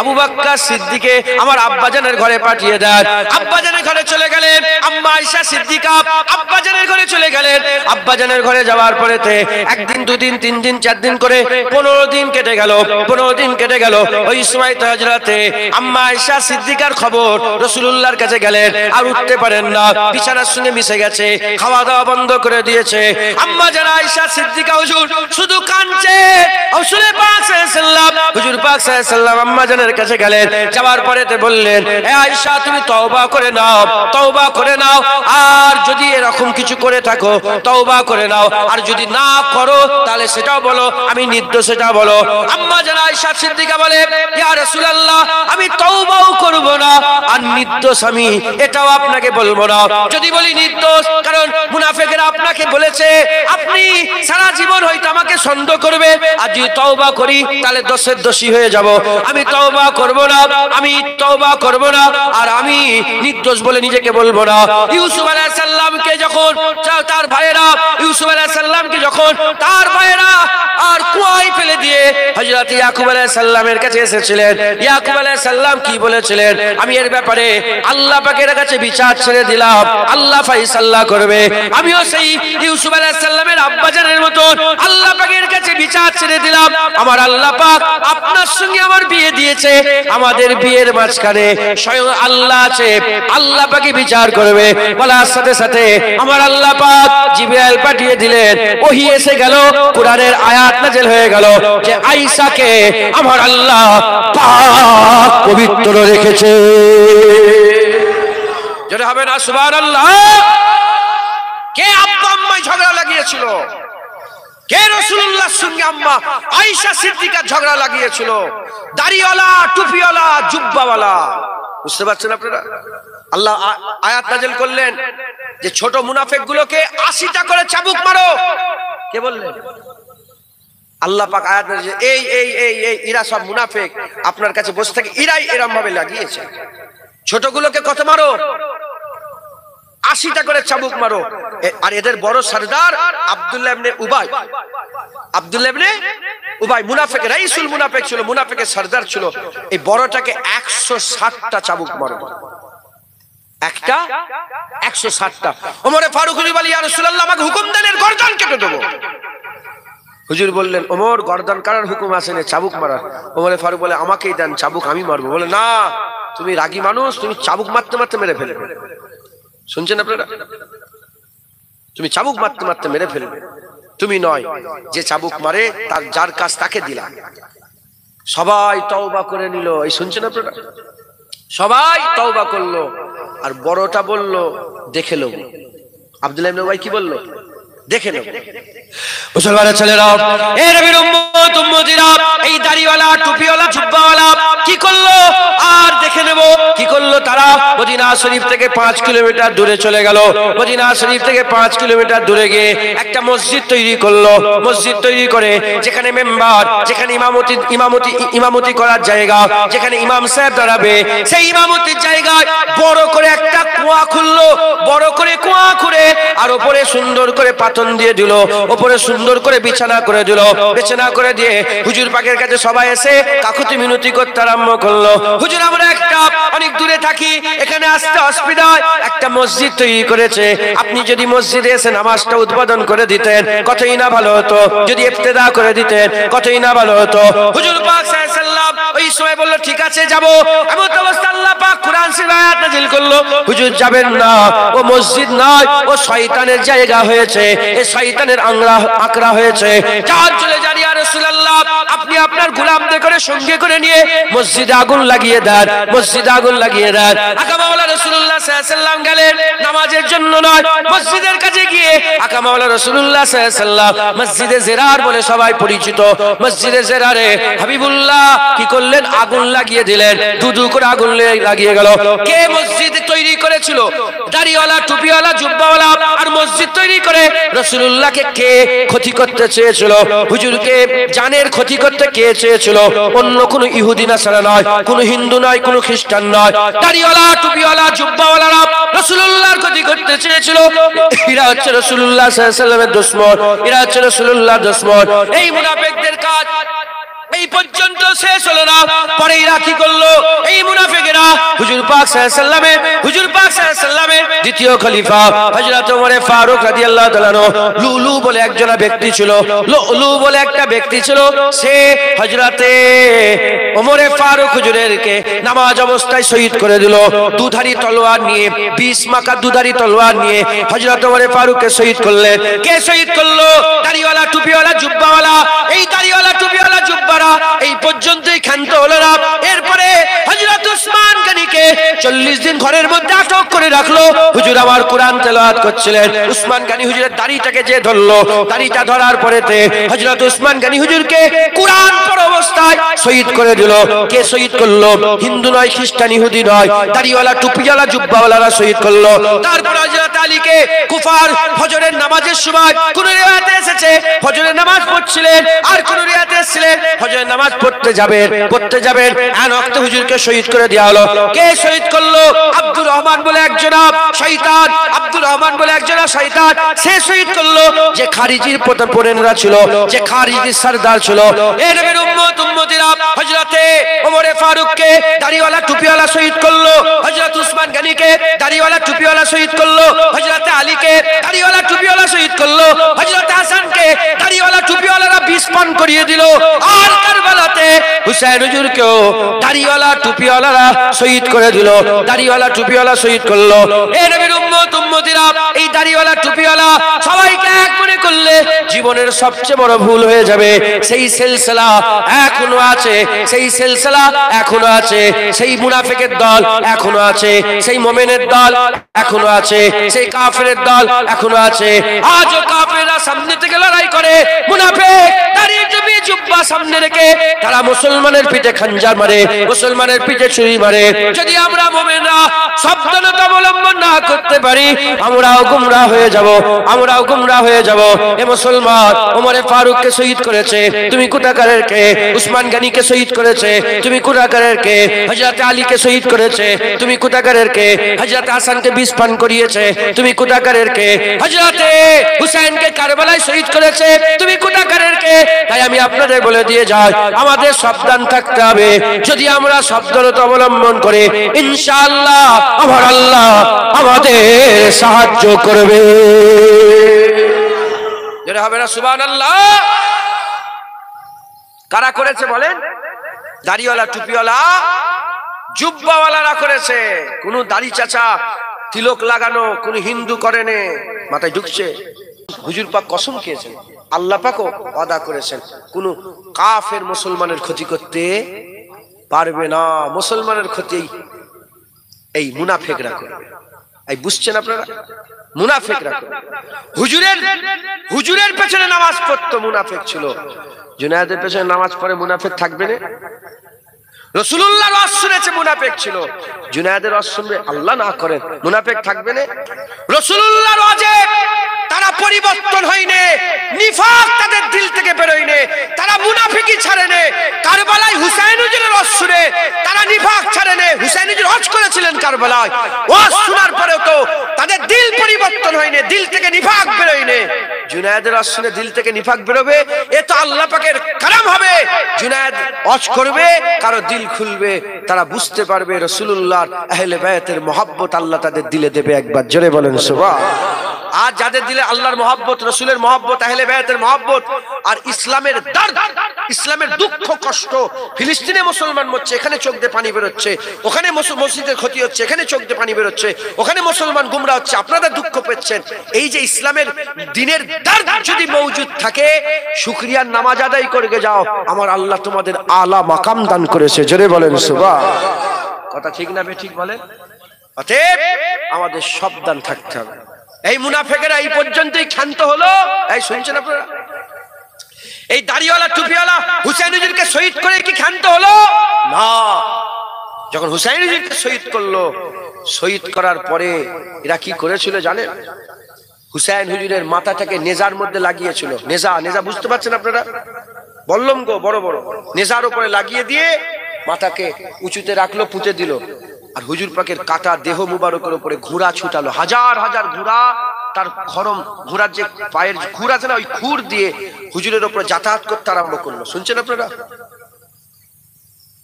আবু বকর সিদ্দিকে আমার আব্বাজানের ঘরে পাঠিয়ে দেন। আব্বাজানের ঘরে চলে গেলেন আম্মা আয়েশা সিদ্দিকা, আব্বাজানের ঘরে চলে গেলেন। আব্বাজানের ঘরে যাওয়ার পরেতে একদিন, দুদিন, 3 দিন, 4 দিন করে 15 দিন কেটে গেল। 15 দিন কেটে গেল। ওই সময় তো হযরতে আম্মা আয়েশা সিদ্দিকার খবর রাসূলুল্লাহর কাছে গেলেন, আর উঠতে পারেন না, বিছানার সঙ্গে মিশে গেছে, খাওয়া দাওয়া বন্ধ করে দিয়েছে। আম্মা জান আয়েশা সিদ্দিকা হুজুর শুধু কাঁদছে। রাসূল পাক সাল্লাল্লাহু আলাইহি ওয়াসাল্লাম, হুজুর পাক সাল্লাল্লাহু আলাইহি ওয়াসাল্লাম আম্মা জানের কাছে গেলেন। যাওয়ার পরেতে বললেন, হে আয়েশা তুমি তওবা করে নাও, তওবা করে নাও, আর যদি এরকম কিছু করে থাকো তওবা করে নাও, আর যদি না করো তাহলে সেটাও বলো, আমি নির্দোষ সেটা বলো। আম্মা জান আয়েশা সিদ্দিকা বলে, ইয়া রাসূলুল্লাহ আমি তওবাও করব না আর নির্দোষ আমি, এটাও আপনি আপনাকে বলবো না, যদি বলি নির্দোষ, কারণ মুনাফিকরা আপনাকে বলেছে আপনি সারা জীবন হয়তো আমাকে সন্দেহ করবে, আর যদি তওবা করি তাহলে দোষের দোষী হয়ে যাব। আমি তওবা করব না, আমি তওবা করব না, আর আমি নির্দোষ বলে নিজেকে বলবো না। ইউসুফ আলাইহিস সালামকে যখন তার ভাইয়েরা ইউসুফ আলাইহিস সালামকে যখন তার ভাইয়েরা আর কুয়ায় ফেলে দিয়ে হযরত ইয়াকুব আলাইহিস সালামের কাছে এসেছিলেন, ইয়াকুব আলাইহিস সালাম কি বলেছিলেন, আমি এর ব্যাপারে আল্লাহ পাকের কাছে বিচার ছেড়ে দিলাম, আল্লাহ ফয়সালা করবে। আমিও সেই ইউসুফ আলাইহিস সালামের আব্বাজানের মতো আল্লাহ পাকের কাছে বিচার ছেড়ে দিলাম। আমার আল্লাহ পাক আপনার সঙ্গে আমার বিয়ে দিয়েছে, আমাদের বিয়ের মাঝখানে স্বয়ং আল্লাহ আছে, আল্লাহ পাকে বিচার করবে। বলার সাথে সাথে আমার আল্লাহ পাক জিবরাইল পাঠিয়ে দিলেন, ওহী এসে গেল, কোরআনের আয়াত নাযিল হয়ে গেল যে আয়েশাকে আমার আল্লাহ পাক পবিত্র রেখেছে। যদি হবে না সুবহানাল্লাহ। কে আব্বা আম্মায় ঝগড়া লাগিয়েছিল? কে রাসূলুল্লাহর সঙ্গে আম্মা আয়েশা সিদ্দিকা ঝগড়া লাগিয়েছিল? দাড়িওয়ালা, টুপিওয়ালা, জুব্বাওয়ালা। বুঝতে পারছেন আপনারা? আল্লাহ আয়াত নাযিল করলেন যে ছোট মুনাফিকগুলোকে 80টা করে চাবুক মারো। কে বললেন? আল্লাহ পাক আয়াত নাযিল, এই এই এই এই এরা সব মুনাফিক, আপনার কাছে বসে থেকে এরাই এরকম ভাবে লাগিয়েছে। ছোটগুলোকে কত মারো? 80টা করে চাবুক মারো। আর এদের বড় সরদার আব্দুল্লাহ ইবনে উবাই, আব্দুল্লাহ ইবনে উবাই মুনাফিক, রাইসুল মুনাফিক ছিল, মুনাফিকের সরদার ছিল। এই বড়টাকে 160টা চাবুক মারো। একটা 160টা। ওমরে ফারুক বলেন, ইয়া রাসূলুল্লাহ, আমাকে হুকুম দেন এর গর্দান কেটে দেব। হুজুর বললেন, ওমর গর্দান কাটার হুকুম আছে না, চাবুক মারা। ওমরে ফারুক বলে, আমাকেই দেন, চাবুক আমি মারবো। বলে, না, তুমি রাগী মানুষ, তুমি চাবুক মারতে মারতে মেরে ফেলবে। শুনছেন আপনারা? তুমি চাবুক মারতে মারতে মেরে ফেলবে। তুমি নয়, যে চাবুক মারে তার যার কাজ তাকে দিলাম। সবাই তওবা করে নিল। এই শুনছেন আপনারা? সবাই তওবা করলো। আর বড়টা বলল, দেখে লো। আব্দুল্লাহ ইবনে উবাই কি বলল? দেখে লো। মুসলমানের ছেলেরা, এ নবীর উম্মত উম্মতিরা, এই দাড়িওয়ালা, টুপিওয়ালা, জুব্বাওয়ালা কি করলো? আর দেখে নেব কি করলো তারা। মদিনা শরীফ থেকে 5 কিলোমিটার দূরে চলে গেল। মদিনা শরীফ থেকে 5 কিলোমিটার দূরে গিয়ে একটা মসজিদ তৈরি করলো। মসজিদ তৈরি করে যেখানে মেম্বার, যেখানে ইমামতি করার জায়গা, যেখানে ইমাম সাহেব দাঁড়াবে, সেই ইমামতির জায়গায় বড় করে একটা কুয়া খুললো। বড় করে কুয়া খুঁড়ে আর উপরে সুন্দর করে পাতন দিয়ে দিল, উপরে সুন্দর করে বিছানা করে দিল। বিছানা করে দিয়ে হুজুর পাকের কাছে সবাই এসে কাকুতি মিনতি করতে আরম্ভ করলো। হুজুর, আমরা একটা অনেক দূরে থাকি, এখানে আসতে অসুবিধা হয়, একটা মসজিদ তৈরি করেছে, আপনি যদি মসজিদে এসে নামাজটা উদ্বোধন করে দিতেন কতই না ভালো হতো, যদি ইফতেদা করে দিতেন কতই না ভালো হতো। হুজুর পাক সাল্লাল্লাহু আলাইহি ওয়াসাল্লাম ওই সময় বলল, ঠিক আছে যাব। এমন অবস্থা আল্লাহ পাক কুরআন শরীফে আয়াত নাযিল করলো, হুজুর যাবেন না, ও মসজিদ নয়, ও শয়তানের জায়গা হয়েছে, এই শয়তানের আকড়া হয়েছে। যান, চলে যান ইয়া রাসূলুল্লাহ, আপনি আপনার গোলামদের করে সঙ্গে করে নিয়ে মসজিদে আগুন লাগিয়ে দেন, মসজিদে আগুন লাগিয়ে দেন। আকা মাওলা রাসূলুল্লাহ সাল্লাল্লাহু আলাইহি ওয়াসাল্লাম গেলেন নামাজের জন্য নয়, মসজিদের কাছে গিয়ে আকা মাওলা রাসূলুল্লাহ সাল্লাল্লাহু আলাইহি ওয়াসাল্লাম মসজিদে জিরার বলে সবাই পরিচিত, মসজিদে জিরারে হাবিবুল্লাহ কি করলেন? আগুন লাগিয়ে দিলেন। দুদু করে আগুন লাগিয়ে গেল। কে মসজিদ তৈরি করেছিল? দাড়িওয়ালা, টুপিওয়ালা, জুব্বাওয়ালা। আর মসজিদ তৈরি করে রাসূলুল্লাহকে কে ক্ষতি করতে চেয়েছিল? হুজুরকে জানের ক্ষতি করতে কে চেয়েছিল? অন্য কোন ইহুদি নাসারা নয়, কোন হিন্দু নয়, কোন খ্রিস্টান নয়। দাড়িওয়ালা, টুপিওয়ালা, জুব্বাওয়ালারা রাসূলুল্লাহর ক্ষতি করতে চেয়েছিল। এরা হচ্ছে রাসূলুল্লাহ সাল্লাল্লাহু আলাইহি ওয়াসাল্লামের দুশমন, এরা হচ্ছে রাসূলুল্লাহর দুশমন। এই মুনাফিকদের কাজ এই পর্যন্ত শেষ হলো না। পরে এরা কি করলো? এই মুনাফিকেরা হুজুর পাক সাল্লাল্লাহু আলাইহি ওয়াসাল্লামের দ্বিতীয় খলিফা হযরত ওমর ফারুক রাদিয়াল্লাহু তাআলা লুলু বলে একজন ব্যক্তি ছিল, লুলু বলে একটা ব্যক্তি ছিল। সে হযরতে ওমর ফারুক হুজুরেরকে নামাজ অবস্থায় শহীদ করে দিল। দুধারি তলোয়ার নিয়ে, 20 মাকা দুধারি তলোয়ার নিয়ে হযরত ওমর ফারুককে শহীদ করলেন। কে শহীদ করলো? দাড়িওয়ালা, টুপিওয়ালা, জুব্বাওয়ালা। এই দাড়িওয়ালা, টুপিওয়ালা, জুব্বারা এই পর্যন্তই ক্ষান্ত হলো না। এরপরে হযরত উসমান গনিকে আলীকে 40 দিন ঘরের মধ্যে আটক করে রাখলো। হুজুর আমার কোরআন তেলাওয়াত করছিলেন। উসমান গনি হুজুরের দাড়িটাকে যে ধরলো, দাড়িটা ধরার পরেতে হযরত উসমান গনি হুজুরকে কোরআন পড়া অবস্থায় শহীদ করে দিল। কে শহীদ করলো? হিন্দু নয়, খ্রিস্টান, ইহুদি নয়, দাড়িওয়ালা টুপিওয়ালা জুব্বাওয়ালারা শহীদ করলো। তারপর হযরত আলীকে কুফার ফজরের নামাজের সময় কোন রিওয়ায়াতে এসেছে ফজরের নামাজ পড়ছিলেন, আর কোন রিওয়ায়াতে এসেছে ফজরের নামাজ পড়তে যাবেন এন ওয়াক্তে হুজুরকে শহীদ করে দেওয়া হলো। কে শহীদ করলো? আব্দুর রহমান বলে একজন শয়তান, আব্দুর রহমান বলে একজন শয়তান, সে শহীদ করলো। যে খারিজির পরেনরা ছিল, যে খারিজির সরদার ছিল। এ নবীর উম্মতিরা হযরতে ওমরে ফারুককে দাড়িওয়ালা টুপিওয়ালা শহীদ করলো, হযরত উসমান গনিকে দাড়িওয়ালা টুপিওয়ালা শহীদ করলো, হযরত আলীকে দাড়িওয়ালা টুপিওয়ালা শহীদ করলো, হযরত হাসানকে দাড়িওয়ালা টুপিওয়ালারা বিষ পান করিয়ে দিল। আর কারবালাতে হুসাইন হুজুরকেও দাড়িওয়ালা টুপিওয়ালারা শহীদ করে দিল, দাড়িওয়ালা টুপিওয়ালা শহীদ করলো। এ নবীর উম্মতিরা এই দাড়িওয়ালা টুপিওয়ালা সবাইকে এক মনে করলে জীবনের সবচেয়ে বড় ভুল হয়ে যাবে। সেই সিলসিলা এখনো আছে, সেই সিলসিলা এখনো আছে, সেই মুনাফিকের দল এখনো আছে, সেই মুমিনের দল এখনো আছে, সেই কাফেরের দল এখনো আছে। আজও কাফেররা সামনে থেকে লড়াই করে, মুনাফিক দাড়ি টুপি জুব্বা সামনে রেখে তারা মুসলমানের পিঠে খঞ্জার মারে, মুসলমানের পিঠে ছুরি মারে। যদি আমরা মুমিনরা সাবধানতা অবলম্বন না করতে পারি, আমরাও গুমরাহ হয়ে যাব, আমরাও গুমরাহ হয়ে যাব। এ মুসলমান ওমরে ফারুককে শহীদ করেছে, তুমি কোথাকারের কে? উসমান গনিকে শহীদ করেছে, তুমি কোথাকারের কে? হযরত আলীকে শহীদ করেছে, তুমি কোথাকারের কে? হযরত হাসানকে বিষ পান করিয়েছে, তুমি কোথাকারের কে? হযরতে হুসাইনকে কারবালায় শহীদ করেছে, তুমি কোথাকারের কে? তাই আমি আপনাদের বলে দিয়ে যাই, আমাদের সাবধান থাকতে হবে। যদি আমরা সাবধানতা অবলম্বন করে ইনশাআল্লাহ আমার আল্লাহ আমাদের সাহায্য করবে। যেটা হবে না সুবহানাল্লাহ। কারা করেছে বলেন? দাড়িওয়ালা টুপিওয়ালা জুব্বাওয়ালারা করেছে। কোন দাড়ি চাচা তিলক লাগানো কোন হিন্দু করেনি, মাথায় ঢুকছে। হুজুর পাক কসম খেয়েছেন, আল্লাহ পাকও ওয়াদা করেছেন, কোন কাফের মুসলমানের ক্ষতি করতে পারবে না। মুসলমানের ক্ষতি এই মুনাফিকরা করবে। এই বুঝছেন আপনারা? মুনাফিকরা করবে। হুজুরের পেছনে নামাজ পড়তো মুনাফিক ছিল। জুনায়েদের পেছনে নামাজ পড়ে মুনাফিক থাকবে না? রাসূলুল্লাহর ওয়াজ শুনেছে মুনাফিক ছিল, জুনায়েদের ওয়াজ শুনবে আল্লাহ না করেন মুনাফিক থাকবে না? রাসূলুল্লাহর ওয়াজে তারা পরিবর্তন হয়নি, নিফাক তাদের দিল থেকে বেরোয়নি, তারা মুনাফিকই ছাড়েনি। কারবালায় হুসাইন হুজুরের ওয়াজ শুনে তারা নিফাক ছাড়েনি। হুসাইন হুজুর ওয়াজ করেছিলেন কারবালায়, ওয়াজ শোনার পরেও তো তাদের দিল পরিবর্তন হয়নি, দিল থেকে নিফাক বেরোয়নি। জুনায়েদের ওয়াজ শুনে দিল থেকে নিফাক বেরোবে, এ তো আল্লাহ পাকের কালাম হবে। জুনায়েদ ওয়াজ করবে, কারো দিল খুলবে, তারা বুঝতে পারবে রাসূলুল্লাহর আহলে বায়াতের মহব্বত আল্লাহ তাদের দিলে দেবে। একবার জোরে বলেন সুবহান। আর যাদের দিলে আল্লাহর মহব্বত, রাসূলের মহব্বত, আহলে বায়াতের মহব্বত আর ইসলামের দর্দ, ইসলামের দুঃখ কষ্ট, ফিলিস্তিনে মুসলমান মরছে, এখানে চোখ দিয়ে পানি বেরোচ্ছে, ওখানে মসজিদের ক্ষতি হচ্ছে, এখানে চোখ দিয়ে পানি বেরোচ্ছে, ওখানে মুসলমান গুমরা হচ্ছে, আপনারা দুঃখ পেচ্ছেন। এই যে ইসলামের দ্বীনের দর্দ যদি মওজুদ থাকে, শুকরিয়ার নামাজ আদায় করে যাও, আমার আল্লাহ তোমাদের আলা মাকাম দান করেছে। জোরে বলেন সুবহান। কথা ঠিক না ঠিক বলেন? অতএব আমাদের সাবধান থাকতে হবে। এই মুনাফিকেরা এই পর্যন্তই ক্ষান্ত হলো। এই শুনছেন আপনারা? এই দাড়িওয়ালা টুপিওয়ালা হুসাইন হুজুরকে শহীদ করে কি ক্ষান্ত হলো না? যখন হুসাইন হুজুরকে শহীদ করলো, শহীদ করার পরে এরা কি করেছিল জানেন? হুসাইন হুজুরের মাথাটাকে নেজার মধ্যে লাগিয়েছিল। নেজা বুঝতে পারছেন আপনারা? বললাম গো, বড় বড় নেজার উপরে লাগিয়ে দিয়ে মাথাকে উঁচুতে রাখলো, পুঁতে দিল। আর হুজুর পাকের কাটা দেহ মুবারকের উপরে ঘোড়া ছুটালো, হাজার হাজার ঘোড়া, তার খরম ঘোড়ার যে পায়ের খুর আছে না, ওই খুর দিয়ে হুজুরের উপরে যাতায়াত করতে আরম্ভ করলো। শুনছেন আপনারা?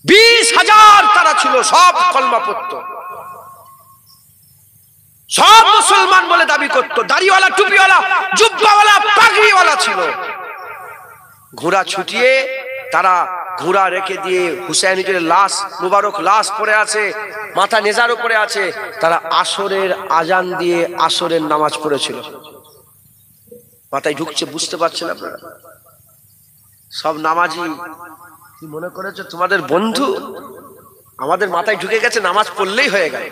20,000 তারা ছিল, সব কলমা পড়তো, সব মুসলমান বলে দাবি করতো, দাড়িওয়ালা টুপিওয়ালা জুব্বাওয়ালা পাগড়িওয়ালা ছিল। ঘোড়া ছুটিয়ে তারা ঘোড়া রেখে দিয়ে হুসাইন হুজুরের লাশ, মুবারক লাশ পড়ে আছে, মাথা নেজার উপরে আছে, তারা আসরের আজান দিয়ে আসরের নামাজ পড়েছিল। মাথায় ঢুকছে, বুঝতে পারছেন আপনারা? সব নামাজি কি মনে করেছে তোমাদের বন্ধু? আমাদের মাথায় ঢুকে গেছে নামাজ পড়লেই হয়ে গেল।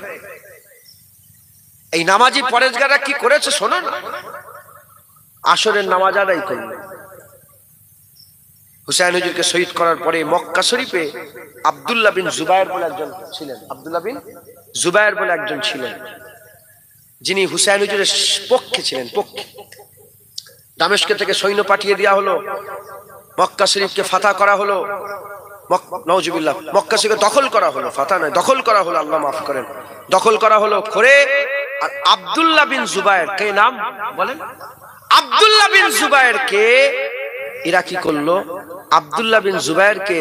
এই নামাজি পরেশগাররা কি করেছে শোনো না। আসরের নামাজ আদায় করল, হুসাইন হুজুরকে শহীদ করার পরে মক্কা শরীফে আব্দুল্লাহ বিন জুবায়ের বলে একজন ছিলেন, আব্দুল্লাহ বিন জুবায়ের বলে একজন ছিলেন, যিনি হুসাইন হুজুরের পক্ষে ছিলেন। পক্ষে দামেস্ক থেকে সৈন্য পাঠিয়ে দেওয়া হলো, মক্কা শরীফকে ফাতা করা হলো, নাউজুবিল্লাহ, মক্কা শরীফকে দখল করা হলো, ফাতা নয় দখল করা হলো, আল্লাহ মাফ করেন, দখল করা হলো করে। আর আব্দুল্লাহ বিন জুবায়ের কে নাম বলেন, আব্দুল্লাহ বিন জুবায়ের কে এরা কি করলো, আব্দুল্লাহ বিন জুবায়েরকে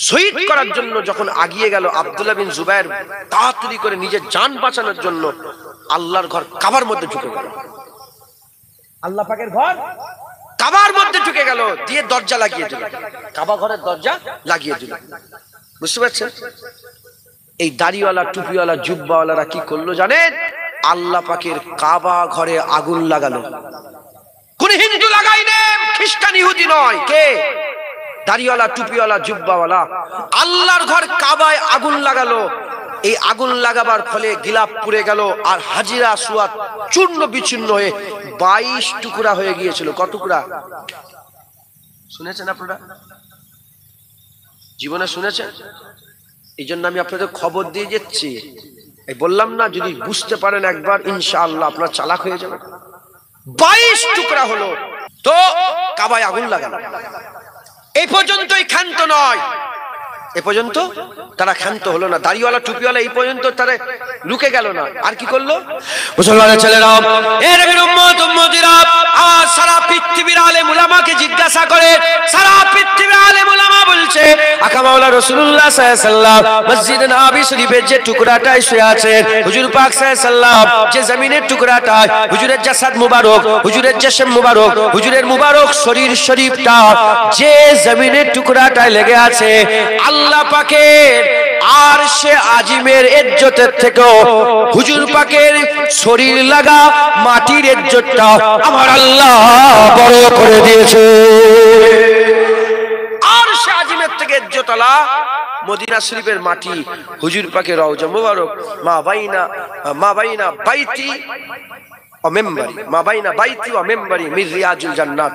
শহীদ করার জন্য যখন আগিয়ে গেল, আব্দুল্লাহ বিন জুবায়ের তাড়াতাড়ি করে নিজের জান বাঁচানোর জন্য আল্লাহর ঘর কাবার মধ্যে ঢুকে গেল। আল্লাহ পাকের ঘর কাবার মধ্যে ঢুকে গেল, দিয়ে দরজা লাগিয়ে দিল, কাবা ঘরের দরজা লাগিয়ে দিল। বুঝতে পারছেন? এই দাড়িওয়ালা টুপিওয়ালা জুব্বাওয়ালারা কি করলো জানেন? আল্লাহ পাকের কাবা ঘরে আগুন লাগালো। কোন হিন্দু লাগাইনি, খ্রিস্টান ইহুদি নয়, কে? দাড়িওয়ালা টুপিওয়ালা জুব্বাওয়ালা আল্লাহর ঘর কাবায় আগুন লাগালো। এই আগুন লাগাবার ফলে গিলাপ পুড়ে গেল, আর হাজিরা সুয়াত চূর্ণ বিচূর্ণ হয়ে 22 টুকরা হয়ে গিয়েছিল। কত টুকরা শুনেছেন আপনারা? জীবনে শুনেছেন? এই জন্য আমি আপনাদের খবর দিয়ে যাচ্ছি। এই বললাম না, যদি বুঝতে পারেন একবার ইনশাআল্লাহ আপনার চালাক হয়ে যাবে। 22 টুকরা হলো। তো কাবায় আগুন লাগানো। এই পর্যন্তই ক্ষান্ত নয়, এ পর্যন্ত তারা ক্ষান্ত হলো না। দাড়িওয়ালা টুপিওয়ালা এই পর্যন্ত তারা রুকে গেল না। আর কি করলো? মুসলমানের ছেলেরা, এর উম্মত উম্মতিরা, আজ সারা পৃথিবীর আলেম উলামাকে জিজ্ঞাসা করে, সারা পৃথিবীর আলেম উলামা বলছে আকা মাওলা রাসূলুল্লাহ সাল্লাল্লাহু আলাইহি ওয়াসাল্লাম মসজিদ নববী শরীফের যে টুকরাটায় শুয়ে আছেন, হুজুর পাক সাল্লাল্লাহু আলাইহি ওয়াসাল্লাম যে জমিনের টুকরাটায় হুজুরের জাসাদ মুবারক, হুজুরের জিসম মুবারক, হুজুরের মুবারক শরীর শরীফটা যে জমিনের টুকরাটায় লেগে আছে, আল্লাহ পাকের আরশে আজিমের ইজ্জতের থেকেও হুজুর পাকের শরীর লাগা মাটির ইজ্জতটা আমার আল্লাহ বড় করে দিয়েছে। আরশে আজিমের থেকে ইজ্জতওয়ালা মদিনা শরীফের মাটি, হুজুর পাকের রওজা মুবারক, মা বাইনা বাইতি ও মেম্বারি, মা বাইনা বাইতি ও মেম্বারি মির রিয়াজুল জান্নাত।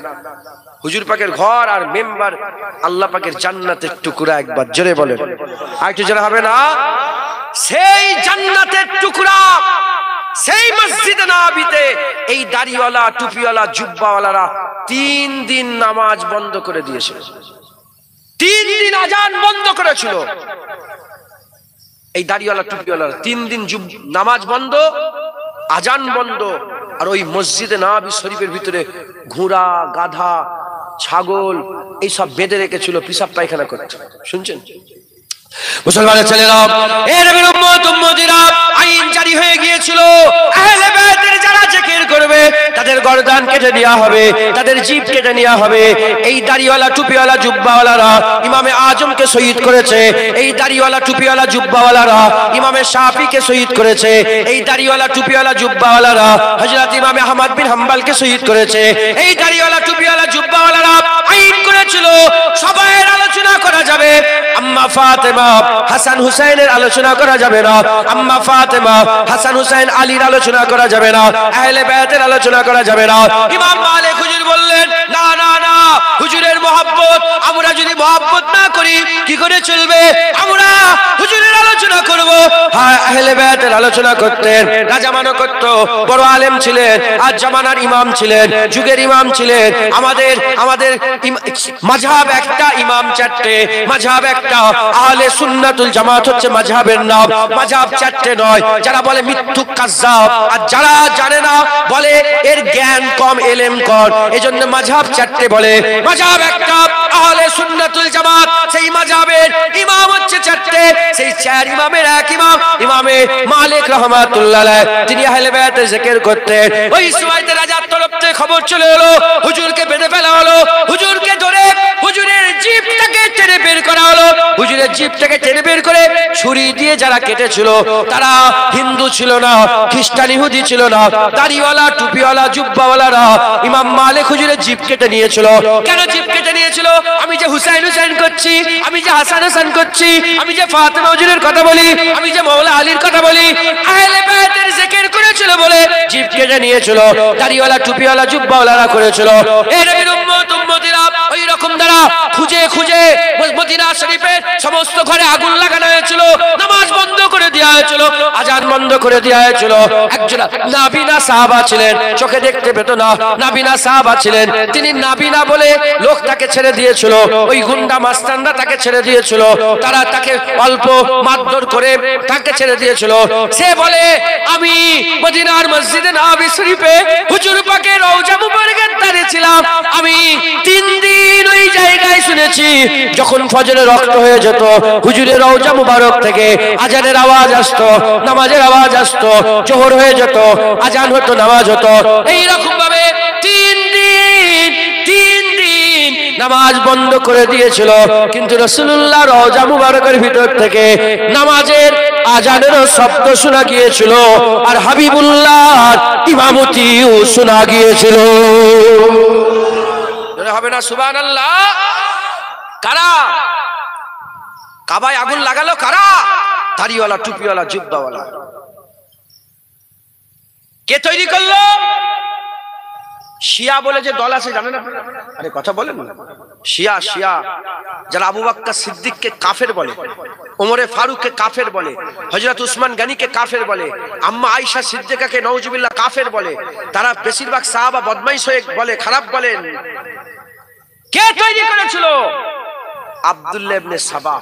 হুজুর পাকের ঘর আর মেম্বার আল্লাহ পাকের জান্নাতের টুকরা। একবার জোরে বলেন, আর একটু জোরে হবে না? সেই জান্নাতের টুকরা, সেই মসজিদে নববীতে এই দাড়িওয়ালা টুপিওয়ালা জুব্বাওয়ালারা 3 দিন নামাজ বন্ধ করে দিয়েছিল, 3 দিন আজান বন্ধ করেছিল। এই দাড়িওয়ালা টুপিওয়ালারা 3 দিন নামাজ বন্ধ, আজান বন্ধ। আর ওই মসজিদে নববী শরীফের ভিতরে ঘোড়া, গাধা, ছাগল এইসব বেঁধে রেখেছিল পিসাব পায়খানা করতে। শুনছেন? মুসলমানের ছেলেরা, এ নবীর উম্মত উম্মতিরা, আইন জারি হয়ে গিয়েছিল, আহলে বাইতের যারা জিকির করবে তাদের গর্দান কেটে নেওয়া হবে, তাদের জিভ কেটে নেওয়া হবে। এই দাড়িওয়ালা টুপিওয়ালা জুব্বাওয়ালারা ইমামে আজমকে শহীদ করেছে, এই দাড়িওয়ালা টুপিওয়ালা জুব্বাওয়ালারা ইমামে শাফিকে শহীদ করেছে, এই দাড়িওয়ালা টুপিওয়ালা জুব্বাওয়ালারা হযরত ইমামে আহমদ বিন হাম্বলকে শহীদ করেছে। এই দাড়িওয়ালা টুপিওয়ালা জুব্বাওয়ালারা আইন করেছিল সবাইয়ের আলোচনা করা যাবে, আম্মা ফাতেমা হাসান হুসাইনের আলোচনা করা যাবে না, আম্মা ফাতেমা হাসান হুসাইন আলীর আলোচনা করা যাবে না, আহলে বাইতের আলোচনা করা যাবে না। ইমাম মালিক হুজুর বললেন, না না না, হুজুরের মহব্বত আমরা যদি মহব্বত না করি কি করে চলবে? আমরা হুজুরের আলোচনা করব। হ্যাঁ, আহলে বাইতের আলোচনা করতেন, রাজা মানো করত, বড় আলেম ছিলেন, আর জামানার ইমাম ছিলেন, যুগের ইমাম ছিলেন। আমাদের মাযহাব একটা, ইমাম চারটে, মাযহাব একটা। আহলে সুন্নাতুল জামাত হচ্ছে মাযহাবের নাম, মাযহাব চারটে নয়। যারা বলে মিথ্যুক কাজ্জাব, আর যারা জানে না বলে এর জ্ঞান কম, এলেম কম, এজন্য মাযহাব চারটে বলে। মাযহাব একটা আহলে সুন্নাতুল জামাত, সেই মাযহাবের ইমাম হচ্ছে চারটে। সেই চার ইমামের এক ইমাম ইমামে মালিক রাহমাতুল্লাহ আলাইহি, তিনি আহলে বাইতের জিকির করতেন। ওই সময়তে রাজার তরফ থেকে খবর চলে এলো, হুজুরকে বেঁধে ফেলা হলো, হুজুরকে ধরে হুজুরের জিভটাকে টেনে বের করা হলো। হুজুরের জিভটাকে টেনে বের করে ছুরি দিয়ে যারা কেটেছিল তারা হিন্দু ছিল না, খ্রিস্টান ইহুদি ছিল না, দাড়িওয়ালা টুপিওয়ালা জুব্বাওয়ালারা ইমাম মালিক হুজুরের জিভ কেটে নিয়েছিল। কেন জিভ কেটে নিয়েছিল? আমি যে হুসাইন হুসাইন করছি, আমি যে হাসান হাসান করছি, আমি যে ফাতেমা হুজুরের কথা বলি, আমি যে মওলা আলীর কথা বলি, আহলে বাইতের জিকির করেছিল বলে জিভ কেটে নিয়েছিল। দাড়িওয়ালা টুপিওয়ালা জুব্বাওয়ালারা করেছিল। এই নবীর উম্মত উম্মতিরা ওই রকম দ্বারা খুঁজে খুঁজে মদিনা শরীফের সমস্ত ঘরে আগুন লাগানো হয়েছিল, নামাজ বন্ধ করে দেওয়া হয়েছিল, আজান বন্ধ করে দেওয়া হয়েছিল। একজন নাবিনা সাহাবা ছিলেন, চোখে দেখতে পেত না, নাবিনা সাহাবা ছিলেন। তিনি নাবিনা বলে লোক তাকে ছেড়ে দিয়েছিল, ওই গুন্ডা মাস্তানরা তাকে ছেড়ে দিয়েছিল, তারা তাকে অল্প মারধর করে তাকে ছেড়ে দিয়েছিল। সে বলে আমি মদিনার মসজিদে নববী শরীফে হুজুর পাকের রওজা মুবারকের ধারে ছিলাম, আমি 3 দিন ওই জায়গায় শুনেছি যখন ফজরে রক্ত হয়ে যেত হুজুরের রওজা মুবারক থেকে আজানের আওয়াজ আসতো, নামাজের আওয়াজ আসতো, জোহর হয়ে যেত, আজান হতো, নামাজ হতো। এই রকম ভাবে 3 দিন নামাজ বন্ধ করে দিয়েছিল, কিন্তু রাসূলুল্লাহ রওজা মুবারকের ভিতর থেকে নামাজের আজানেরও শব্দ শোনা গিয়েছিল, আর হাবিবুল্লাহ ইমামতিও শোনা গিয়েছিল। হবে না সুবহানাল্লাহ? কারা কাবায় আগুন লাগালো? কারা? দাড়িওয়ালা টুপিওয়ালা জুব্বাওয়ালা। কে তৈরি করলো? শিয়া বলে যে দল আছে, জানেন আপনারা? আরে কথা বলেন না। শিয়া যারা আবু বকর সিদ্দিককে কাফের বলে, ওমরে ফারুককে কাফের বলে, হযরত উসমান গনিকে কাফের বলে, আম্মা আয়েশা সিদ্দিকাকে নাউজুবিল্লাহ কাফের বলে, তারা বেশিরভাগ সাহাবা বদমাইশ হয়ে বলে, খারাপ বলেন। কে তৈরি করেছিল? আব্দুল্লাহ ইবনে সাবা।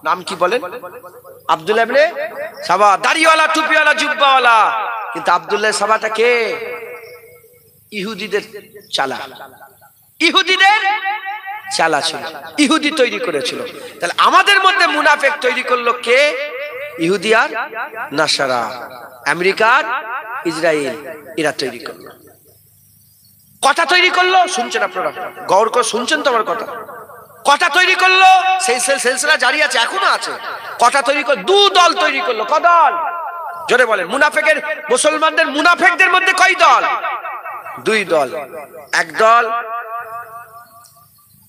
নাম কি বলেন? আব্দুল্লাহ ইবনে সাবা, দাড়িওয়ালা টুপিওয়ালা জুব্বাওয়ালা। কিন্তু আব্দুল্লাহ সাবাটা কে? ইহুদিদের চালা, ইহুদিদের চালা ছিল, ইহুদি তৈরি করেছিল। তাহলে আমাদের মধ্যে মুনাফিক তৈরি করলো কে? ইহুদি আর নাসারা, আমেরিকার ইসরায়েল, এরা তৈরি করলো। কথা তৈরি করলো, শুনছেন আপনারা? গৌর করে শুনছেন তো আমার কথা? কথা তৈরি করলো, সেই সিলসিলা জারি আছে, এখনো আছে। কথা তৈরি করে 2 দল তৈরি করলো। ক দল? জোরে বলেন। মুনাফিকের, মুসলমানদের মুনাফিকদের মধ্যে কয় দল? 2 দল।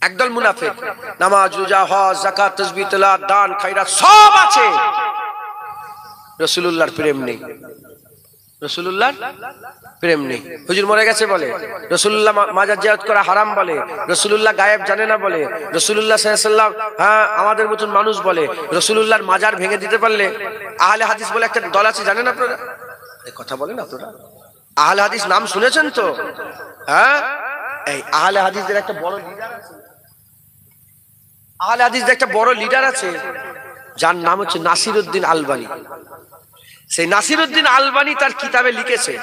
একদল মুনাফিক, নামাজ রোজা হজ যাকাত তাসবিহ তেলাওয়াত দান খায়রাত সব আছে, রাসূলুল্লাহর প্রেম নেই। রাসূলুল্লাহর প্রেম নেই। হুজুর মরে গেছে বলে, রাসূলুল্লাহ মাজার জিয়ারত করা হারাম বলে, রাসূলুল্লাহ গায়েব জানে না বলে, রাসূলুল্লাহ সাল্লাল্লাহু আলাইহি ওয়াসাল্লাম আমাদের মতন মানুষ বলে, রাসূলুল্লাহর মাজার ভেঙে দিতে পারলে। আহলে হাদিস বলে একটা দল আছে, জানেন আপনারা? এই কথা বলেন আপনারা? আহলে হাদিস নাম শুনেছেন তো? এই আহলে হাদিসদের একটা বড় লিডার আছে, আহলে হাদিসদের একটা বড় লিডার আছে, যার নাম হচ্ছে নাসিরউদ্দিন আলবানী। সেই নাসিরউদ্দিন আলবানী তার কিতাবে লিখেছে,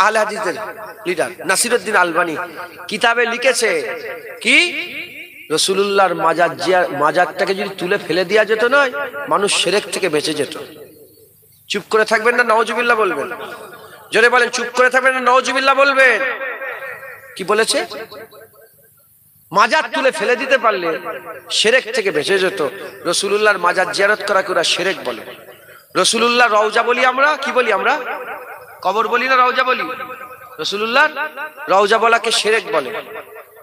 আহলে হাদিসদের লিডার নাসিরউদ্দিন আলবানী কিতাবে লিখেছে কি, রাসূলুল্লাহর মাজারটাকে যদি তুলে ফেলে দেওয়া যেত না, মানুষ শিরক থেকে বেঁচে যেত। চুপ করে থাকবেন না নাউজুবিল্লাহ বলবেন? জোরে বলেন, চুপ করে থাকবেন না নাউজুবিল্লাহ বলবেন? কি বলেছে? মাজার তুলে ফেলে দিতে পারলে শিরক থেকে বেঁচে যেত। রাসূলুল্লাহর মাজার জিয়ারত করা করে শিরক বলে। রাসূলুল্লাহর রওজা বলি আমরা, কি বলি আমরা? কবর বলি না রওজা বলি? রাসূলুল্লাহর রওজা বলাকে শিরক বলে।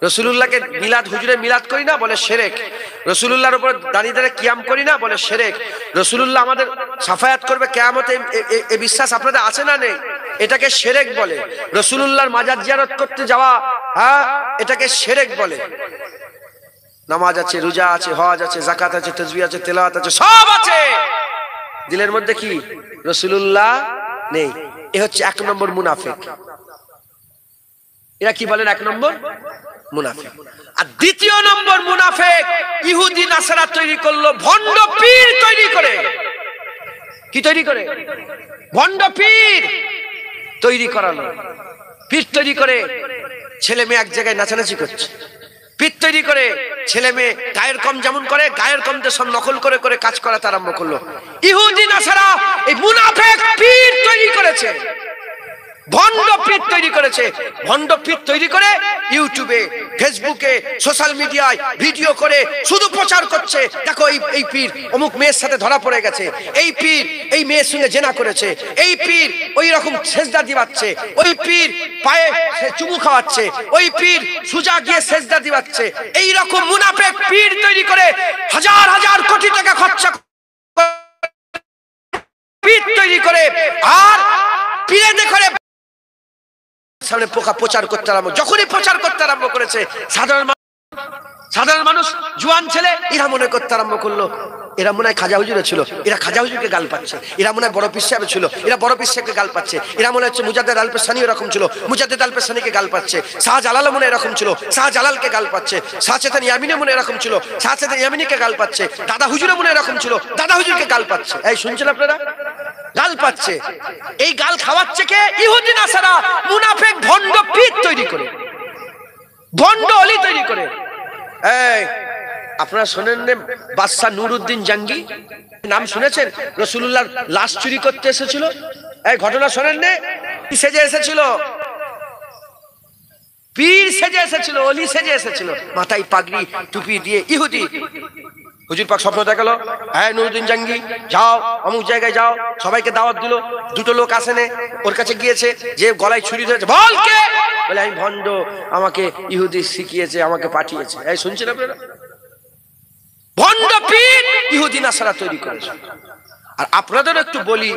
রাসূলুল্লাহকে মিলাদ, হুজুরে মিলাদ করি না, বলে শিরক। রাসূলুল্লাহর উপর দাঁড়িয়ে দাঁড়িয়ে কিয়াম করি না, বলে শিরক। রাসূলুল্লাহ আমাদের শাফায়াত করবে কিয়ামতে, এই বিশ্বাস আপনাদের আছে না নেই? এটাকে শিরক বলে। রাসূলুল্লাহর মাজার জিয়ারত করতে যাওয়া, এটাকে শিরক বলে। নামাজ আছে, রোজা আছে, হজ আছে, যাকাত আছে, তাসবিহ আছে, তেলাওয়াত আছে, সব আছে, দিলের মধ্যে কি রাসূলুল্লাহ নেই। এ হচ্ছে 1 নম্বর মুনাফিক। এরা কি বলেন? 1 নম্বর মুনাফিক। আর 2 নম্বর মুনাফিক ইহুদি নাসারা তৈরি করলো, ভণ্ড পীর তৈরি করে। কি তৈরি করে? ভণ্ড পীর তৈরি করালো। পীর তৈরি করে ছেলে মেয়ে এক জায়গায় নাচানাচি করছে। পীর তৈরি করে ছেলে মেয়ে গায়ের কম যেমন করে, গায়ের কমতে সব নকল করে করে কাজ করা আরম্ভ করলো। ইহুদি নাসারা এই মুনাফিক পীর তৈরি করেছে। ভণ্ড পীর তৈরি করেছে। ভণ্ড পীর তৈরি করে ইউটিউবে, ফেসবুকে, সোশ্যাল মিডিয়ায় ভিডিও করে শুধু প্রচার করছে, দেখো এই পীর অমুক মেয়ের সাথে ধরা পড়ে গেছে, এই পীর এই মেয়ের সঙ্গে জেনা করেছে, এই পীর ওই রকম সেজদা দিবাচ্ছে, ওই পীর পায়ে চুমু খাওয়াচ্ছে, ওই পীর সুজা গিয়ে সেজদা দিবাচ্ছে। এই রকম মুনাফিক পীর তৈরি করে হাজার হাজার কোটি টাকা খরচা পীর তৈরি করে, আর পীরেতে করে সামনে পোকা প্রচার করতে আরম্ভ। যখনই প্রচার করতে আরম্ভ করেছে, সাধারণ মানুষ জোয়ান ছেলে এরা মনে করতে আরম্ভ করলো এরা মনে হয় খাজা হুজুরে ছিল, এরা খাজা হুজুরকে গাল পাচ্ছে, এরা মনে হয় বড় পীর সাহেব ছিল, এরা বড় পীর সাহেবকে গাল পাচ্ছে, এরা মনে হচ্ছে মুজাদ্দেদ আল পেশানি এরকম ছিল, মুজাদ্দেদ আল পেশানিকে গাল পাচ্ছে, শাহজালাল মনে এরকম ছিল, শাহজালালকে গাল পাচ্ছে, শাহচেতন ইয়ামিনে মনে এরকম ছিল, শাহচেতন ইয়ামিনীকে গাল পাচ্ছে, দাদা হুজুরে মনে এরকম ছিল, দাদা হুজুরকে গাল পাচ্ছে। এই শুনছেন আপনারা? গাল পাচ্ছে। এই গাল খাওয়াচ্ছে কে? ইহুদি নাসারা, মুনাফিক ভণ্ড পীর তৈরি করে, ভণ্ড অলি তৈরি করে। এই আপনারা শোনেন না বাদশা নুরউদ্দিন জাঙ্গি নাম শুনেছেন? রাসূলুল্লাহর লাশ চুরি করতে এসেছিল। এই ঘটনা শোনেন না? কি সেজে এসেছিল? পীর সেজে এসেছিল, অলি সেজে এসেছিল, মাথায় পাগড়ি টুপি দিয়ে। ইহুদি হুজুর পাক স্বপ্ন দেখালো, হ্যাঁ নুরউদ্দিন জাঙ্গি যাও অমুক জায়গায় যাও, সবাইকে দাওয়াত দিল। দুটো লোক আসেনে, ওর কাছে গিয়েছে, যে গলায় ছুরি ধরেছে, বল কে? বলে আমি ভণ্ড, আমাকে ইহুদি শিখিয়েছে, আমাকে পাঠিয়েছে। এই শুনছেন আপনারা? ভণ্ড পীর ইহুদি নাসারা তৈরি করেছে। আর আপনাদেরও একটু বলি,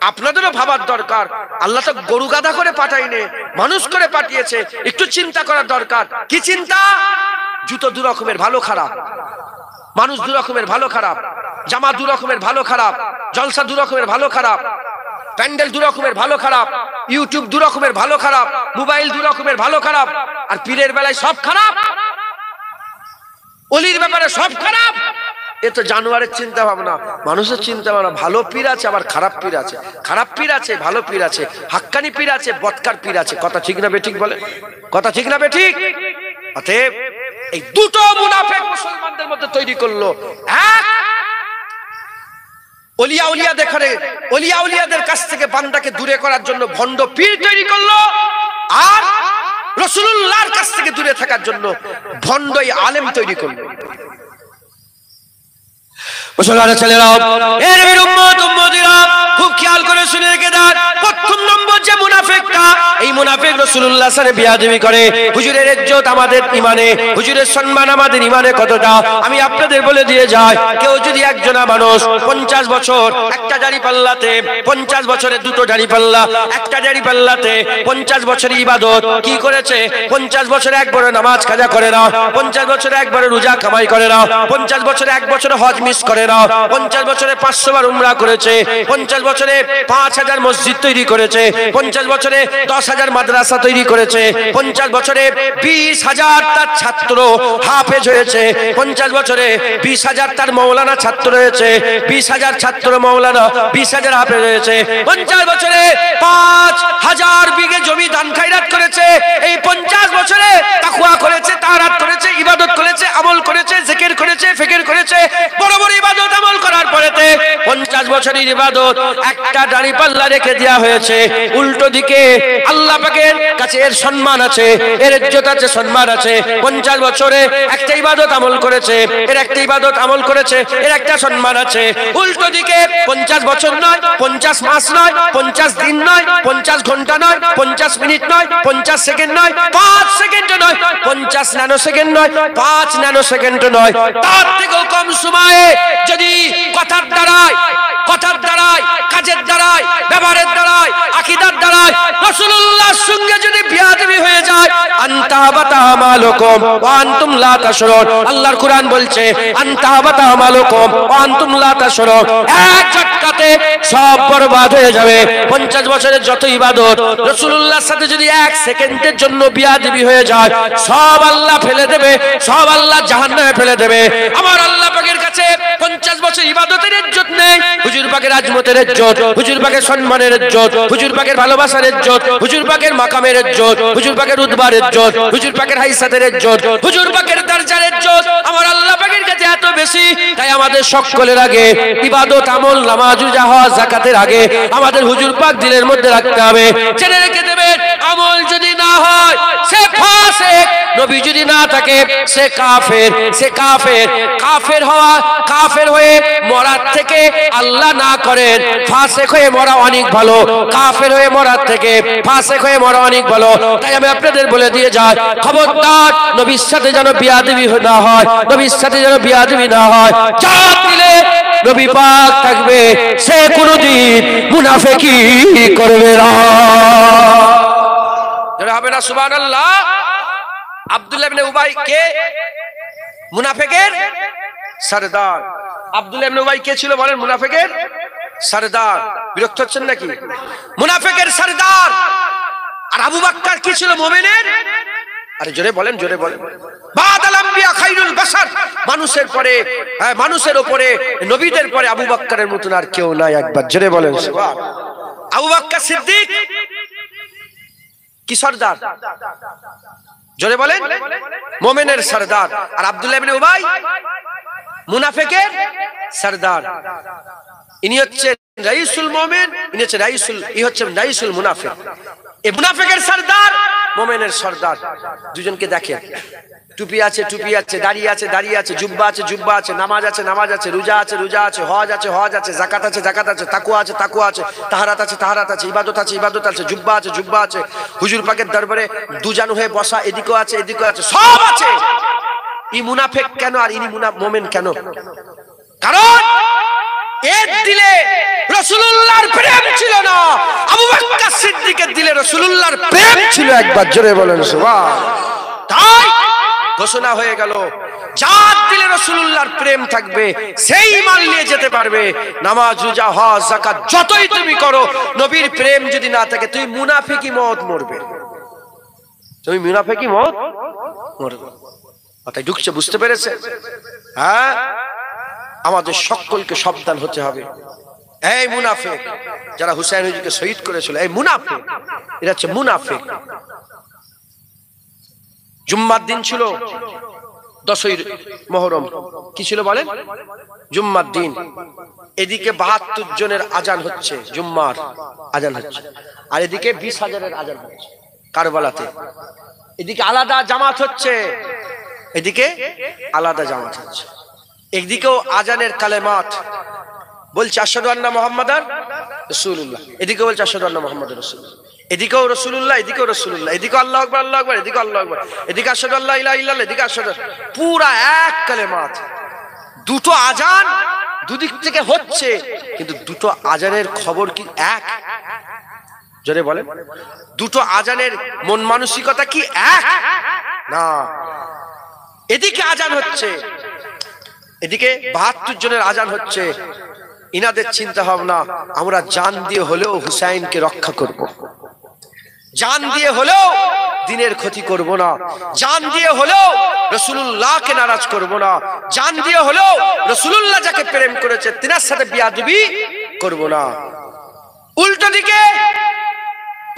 আপনাদেরও ভাবার দরকার, আল্লাহ তো গরু গাধা করে পাঠাইনে, মানুষ করে পাঠিয়েছে। একটু চিন্তা করার দরকার। কি চিন্তা? জুতো দু রকমের, ভালো খারাপ, মানুষ দু রকমের, ভালো খারাপ, জামা দু রকমের, ভালো খারাপ, জলসা দু রকমের, ভালো খারাপ, প্যান্ডেল দু রকমের, ভালো খারাপ, ইউটিউব দু রকমের, ভালো খারাপ, মোবাইল দু রকমের, ভালো খারাপ। আর পীরের বেলায় সব খারাপ, অলির ব্যাপারে সব খারাপ। এ তো জানোয়ারের চিন্তা ভাবনা, মানুষের চিন্তা ভাবনা। ভালো পীর আছে, আবার খারাপ পীর আছে, খারাপ পীর আছে, ভালো পীর আছে, হাক্কানি পীর আছে, বদকার পীর আছে। কথা ঠিক না বেঠিক বলে? কথা ঠিক না বেঠিক? অতএব এই দুটো মুনাফিক মুসলমানদের মধ্যে তৈরি করলো। এক, ওলিয়া উলিয়া দেখারে, ওলিয়া উলিয়াদের কাছ থেকে বান্দাকে দূরে করার জন্য ভণ্ড পীর তৈরি করলো, আর রাসূলুল্লাহর কাছ থেকে দূরে থাকার জন্য ভণ্ড আলেম তৈরি করলো। মুসলমানের ছেলেরাও, এর নবীর উম্মত উম্মতিরা খুব খেয়াল করে শুনে রেখে দেন। প্রথম নম্বর যে মুনাফিকটা, এই মুনাফিক রাসূলুল্লাহ সাথে বিয়াদবি করে। হুজুরের ইজ্জত আমাদের ঈমানে, হুজুরের সম্মান আমাদের ঈমানে কতটা আমি আপনাদের বলে দিয়ে যাই। কেউ যদি একজনা মানুষ 50 বছর একটা দাড়ি পাল্লাতে, 50 বছরে দুটো দাড়ি পাল্লা, একটা দাড়ি পাল্লাতে 50 বছরের ইবাদত কি করেছে, 50 বছরে একবারে নামাজ কাজা করে না, 50 বছরে একবারে রোজা কামাই করে না, 50 বছরে এক বছরে হজ মিস করে না, 50 বছরে 500 বার উমরা করেছে, 50 বছরে 5000 মসজিদ তৈরি করেছে, 50 বছরে 10,000 মাদ্রাসা তৈরি করেছে, 50 বছরে 20,000 তার ছাত্র হাফেজ হয়েছে, 50 বছরে 20,000 তার মৌলানা ছাত্র হয়েছে, 20,000 ছাত্র মৌলানা, 20,000 হাফেজ হয়েছে, 50 বছরে 5,000 বিঘে জমি দান খায়রাত করেছে। এই 50 বছরে তাকওয়া করেছে, তাহারাত করেছে, ইবাদত করেছে, আমল করেছে, জিকির করেছে, ফিকির করেছে, বড় বড় ইবাদত আমল করার পরেতে 50 বছরের ইবাদত একটা দাড়ি পাল্লা রেখে দেওয়া হয়েছে। উল্টো দিকে আল্লাহ পাকের কাছে এর সম্মান আছে, এর ইজ্জত আছে, সম্মান আছে। 50 বছরে একটা ইবাদত আমল করেছে, এর একটা ইবাদত আমল করেছে, এর একটা সম্মান আছে। উল্টো দিকে 50 বছর নয়, 50 মাস নয়, 50 দিন নয়, 50 ঘন্টা নয়, 50 মিনিট নয়, 50 সেকেন্ড নয়, 5 সেকেন্ড নয়, 50 ন্যানো সেকেন্ড নয়, 5 ন্যানো সেকেন্ড নয়, তার থেকেও কম সময়ে যদি কথার দ্বারায়, কাজের দ্বারায়, ব্যবহারের দ্বারায়, আকীদার দ্বারায় রাসূলুল্লাহর সঙ্গে যদি বিয়াদবি হয়ে যায়, আনতাবাতা আমালুকুম ওয়া আনতুম লা তাশউরুন। আল্লাহর কোরআন বলছে আনতাবাতা আমালুকুম ওয়া আনতুম লা তাশউরুন। এক ঝটকাতে সব বরবাদ হয়ে যাবে। 50 বছরের যত ইবাদত রাসূলুল্লাহর সাথে যদি 1 সেকেন্ডের জন্য বিয়াদবি হয়ে যায়, সব আল্লাহ ফেলে দেবে, সব আল্লাহ জাহান্নামে ফেলে দেবে। আমার আল্লাহ পাকের কাছে 50 বছর ইবাদতের ইজ্জত নেই, হুজুর পাকের আজমতের ইজ্জত, হুজুর পাকের সম্মানের ইজ্জত, হুজুর পাকের ভালোবাসার ইজ্জত, হুজুর পাকের মাকামের ইজ্জত, হুজুর পাকের রুতবার ইজ্জত, হুজুর পাকের হাইসাতের ইজ্জত, হুজুর পাকের দরজার ইজ্জত আমার আল্লাহ পাকের কাছে এত বেশি। তাই আমাদের সকলের আগে ইবাদত আমল, নামাজ, রোজা, হজ, যাকাতের আগে আমাদের হুজুর পাক দিলের মধ্যে রাখতে হবে। জেনে রেখে দেবে না হয় সে ফাসিক, নবী যদি না থাকে সে কাফের। সে কাফের। কাফের হওয়া, কাফের হয়ে মরার থেকে আল্লাহ না করেন ফাসিক হয়ে মরা অনেক ভালো। কাফের হয়ে মরার থেকে ফাসিক হয়ে মরা অনেক ভালো। তাই আমি আপনাদের বলে দিয়ে যাই, খবরদার নবীর সাথে যেন বিয়াদবি না হয়, নবীর সাথে যেন বিয়াদবি না হয়। জাত দিলে নবী পাক থাকবে, সে কোনদিন মুনাফিকি করবে না। হবে না? সুবহানাল্লাহ। আব্দুল্লাহ ইবনে উবাই কে? মুনাফিকের সরদার। আব্দুল্লাহ ইবনে উবাই কে ছিল বলেন? মুনাফিকের সরদার। বিরক্ত হচ্ছেন নাকি? মুনাফিকের সরদার। আর আবু বকর কি ছিল? মুমিনের। আরে জোরে বলেন, জোরে বলেন। বাদাল আম্বিয়া খায়রুল বাশার। মানুষের পরে, মানুষের উপরে, নবীদের পরে আবু বকরের মতন আর কেউ নাই। একবার জোরে বলেন সুবহান। আবু বকর সিদ্দিক কি সরদার? জোরে বলেন। মুমিনের সরদার। আর আব্দুল্লাহ ইবনে উবাই মুনাফিকের সরদার। ইনি হচ্ছেন রাইসুল মুমিন, ইনি হচ্ছেন রাইসুল মুনাফিক। এই মুনাফিকের সরদার, মুমিনের সরদার। দুজনকে দেখেন, টুপি আছে, টুপি আছে, দাড়ি আছে, দাড়ি আছে, জুব্বা আছে, জুব্বা আছে, নামাজ আছে, নামাজ আছে, রোজা আছে, রোজা আছে, হজ আছে, হজ আছে, যাকাত আছে, যাকাত আছে, তাকওয়া আছে, তাকওয়া আছে, তাহারাত আছে, তাহারাত আছে, ইবাদত আছে, ইবাদত আছে, জুব্বা আছে, জুব্বা আছে, হুজুর পাকের দরবারে দুজানু হয়ে বসা, এদিকেও আছে, এদিকেও আছে, সব আছে। ই মুনাফিক কেন আর ইনি মুমিন কেন? কারণ এর দিলে রাসূলুল্লাহর প্রেম ছিল না, আবু বকর সিদ্দিকের দিলে রাসূলুল্লাহর প্রেম ছিল। একবার জোরে বলেন সুবহান। তাই ঘোষণা হয়ে গেল, যার দিলে রাসূলুল্লাহর প্রেম থাকবে সেই ঈমান নিয়ে যেতে পারবে। নামাজ, রোজা, হজ, যাকাত যতই তুমি করো, নবীর প্রেম যদি না থাকে তুমি মুনাফিকি মওত মরবে। তুমি মুনাফিকি মওত মরবে। কথাই ঢুকছে, বুঝতে পেরেছে? হ্যাঁ, আমাদের সকলকে সাবধান হতে হবে। এই মুনাফিক যারা হুসাইন হুজুরকে শহীদ করেছিল, এই মুনাফিক, এরা হচ্ছে মুনাফিক। জুম্মার দিন ছিল 10ই মুহররম। কি ছিল বলেন? জুম্মার দিন। এদিকে 72 জনের আজান হচ্ছে, জুম্মার আজান হচ্ছে, আর এদিকে 20,000-এর আজান হচ্ছে কারবালাতে। এদিকে আলাদা জামাত হচ্ছে, এদিকে আলাদা জামাত হচ্ছে। একদিকেও আজানের কালেমাত বলছে আশহাদু আন্না মুহাম্মাদান রাসূলুল্লাহ, এদিকে বলছে আশহাদু আন্না মুহাম্মাদুর রাসূলুল্লাহ। এদিকেও রাসূলুল্লাহ, এদিকেও রাসূলুল্লাহ, এদিকে আল্লাহু আকবার, আল্লাহু আকবার, এদিকে আল্লাহু আকবার, এদিকে আশহাদু আল্লা ইলাহা ইল্লাল্লাহ, এদিকে আশহাদু। পুরা এক কালেমাত। দুটো আজান দুদিক থেকে হচ্ছে, কিন্তু দুটো আজানের খবর কি এক? জোরে বলেন। দুটো আজানের মন মানসিকতা কি এক? না। এদিকে আজান হচ্ছে, এদিকে 72 জনের আজান হচ্ছে। ইনাদের চিন্তা ভাবনা, আমরা জান দিয়ে হলেও হুসাইনকে রক্ষা করব, জান দিয়ে হলেও দিনের ক্ষতি করব না, জান দিয়ে হলেও রাসূলুল্লাহকে নারাজ করব না, জান দিয়ে হলেও রাসূলুল্লাহ যাকে প্রেম করেছে তিনার সাথে বিয়াদবি করব না।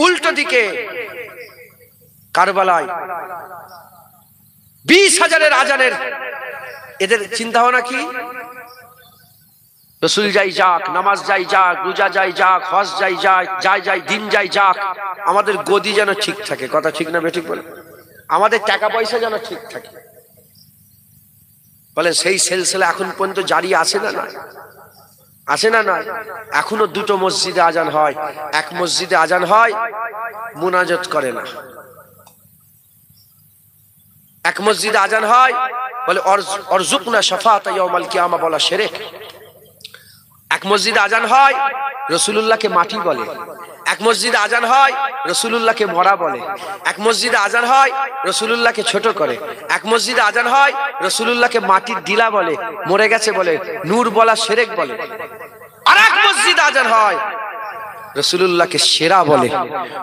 উল্টো দিকে কারবালায় 20,000-এর আজানের এদের চিন্তা ভাবনা কি? রাসূল যাই যাক, নামাজ যাই যাক, রোজা যাই যাক, হজ যাই যাই, দিন যাই যাক, আমাদের গদি যেন ঠিক থাকে। কথা ঠিক না বেঠিক বলে? আমাদের টাকা পয়সা যেন ঠিক থাকে। বলে সেই সিলসিলা এখন পর্যন্ত জারি আছে না? না আছে না? না। এখনো দুটো মসজিদে আজান হয়। এক মসজিদে আজান হয়, মুনাজাত করে না। এক মসজিদে আজান হয়, বলে অরজুকনা শাফাআতা ইয়াউমাল কিয়ামা, বলা শিরক। এক মসজিদে আজান হয়, রাসূলুল্লাহকে মাটি বলে। এক মসজিদে আজান হয়, রাসূলুল্লাহকে মরা বলে। এক মসজিদে আজান হয়, রাসূলুল্লাহকে ছোট করে। এক মসজিদে আজান হয়, রাসূলুল্লাহকে মাটির ডিলা বলে, মরে গেছে বলে, নূর বলা শিরক বলে। আর এক মসজিদে আজান হয়, রাসূলুল্লাহকে সেরা বলে,